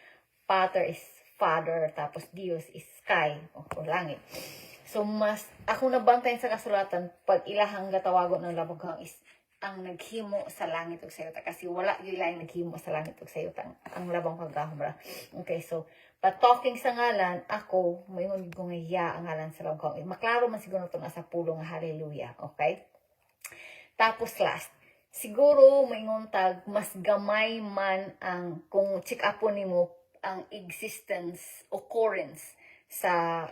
S1: Pater is Father, tapos Dios is Sky, o langit. So, akong nabantayan sa kasulatan, pag ilahang gatawagon ng labaghang is ang naghimo sa langit ug sayuta kasi wala gyud lain naghimo sa langit ug sayuta ang labang pagahom ra. Okay, so but talking sa ngalan, ako moingon ko nga ya ang ngalan sa labang. Maklaro man siguro to sa pulo nga hallelujah, okay? Tapos last, siguro moingon tag mas gamay man ang kung check upon nimo ang existence occurrence sa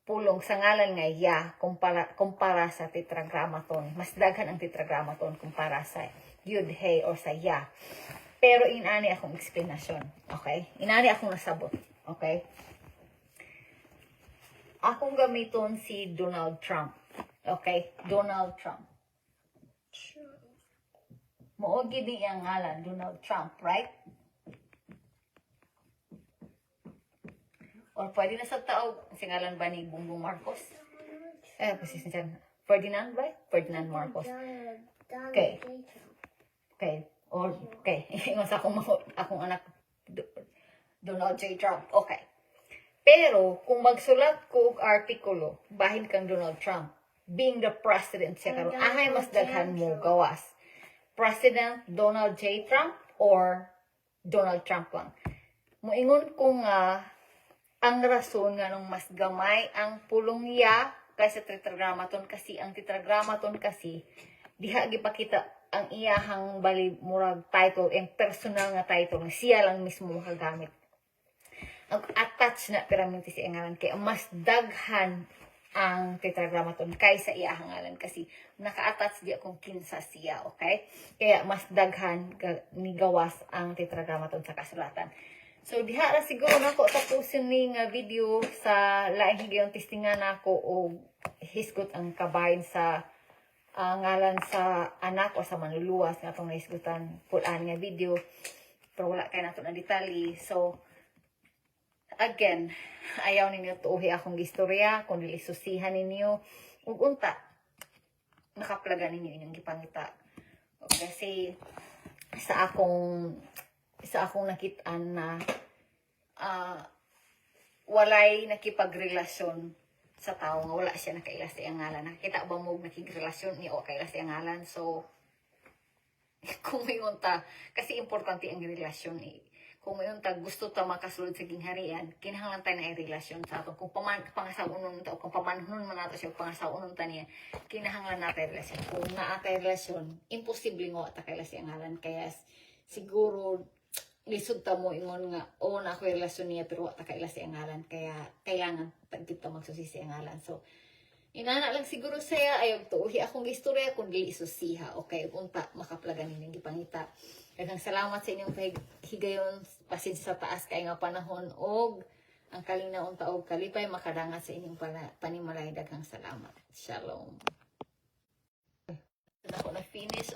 S1: pulong sa ngalan nga ya kumpara sa tetragrammaton. Mas daghan ang tetragrammaton kumpara sa yud hey or sa ya. Pero inani akong explanation, okay? Inani akong nasabot, okay? Akong gamiton si Donald Trump, okay? Donald Trump. Mao gid ang ngalan Donald Trump, right? Or pwede na sa tao, singalan ba ni Bongbong Marcos? Kasi Ferdinand ba? Ferdinand Marcos. Okay. Okay. Or, okay. Ingon sa akong anak, Donald J. Trump. Okay. Pero, kung magsulat ko og artikulo, bahin kang Donald Trump, being the president siya karon, ahay mas daghan mo gawas. President Donald J. Trump or Donald Trump lang. Moingon ko nga, ang rason nga nung mas gamay ang pulong ya kaysa tetragrammaton kasi ang tetragrammaton kasi diha gipakita ang iyahang bali murag title and personal nga title nga siya lang mismo makagamit. Ang attach na permanente sa ngalan kay mas daghan ang tetragrammaton kaysa iyahang ngalan kasi naka-attach di akong kinsa siya, okay? Kaya mas daghan ni gawas ang tetragrammaton sa kasulatan. So, diha na siguro nako tapusin ni nga video sa laing higayong testingan nako o hisgot ang kabahin sa ngalan sa anak o sa manluluwas nga itong nahisgutan pulaan nga video. Pero wala kayo nato na detalye. So, again, ayaw ninyo tuuhi akong gistorya, kung dili susihan ninyo. Ug unta, nakaplaga ninyo inyong gipangita. Kasi sa akong nakitaan na walay nakipagrelasyon sa tao nga wala siya nakaila sa iyang ngalan. Nakita ba mo nakigrelasyon ni o kaila sa iyang ngalan? So, kung mayon ta, kasi importante ang relasyon eh. Kung mayon ta, gusto ta makasulod sa gingharian, kinahanglan tayo na relasyon sa ato. Kung pangasaunon ta o kung pamanhon man nato siya, pangasaunon ta niya, kinahanglan natin relasyon. Kung naatay relasyon, imposible nga ta kaila sa iyang ngalan. Kaya siguro, lisod ta mo ingon nga na ako relasyon niya pero wala ta kaila sa ngalan kaya kailangan kita magsusi sa ngalan. So inana lang siguro saya ayog tuuhi akong istorya kun dili susiha, okay? Unta makaplagan ninyong gipangita. Daghang salamat sa inyong higayon, pasensya sa taas kay nga panahon og ang kalinaon ta og kalipay makadangat sa inyong panimalay. Daghang salamat. Shalom. Ako na finish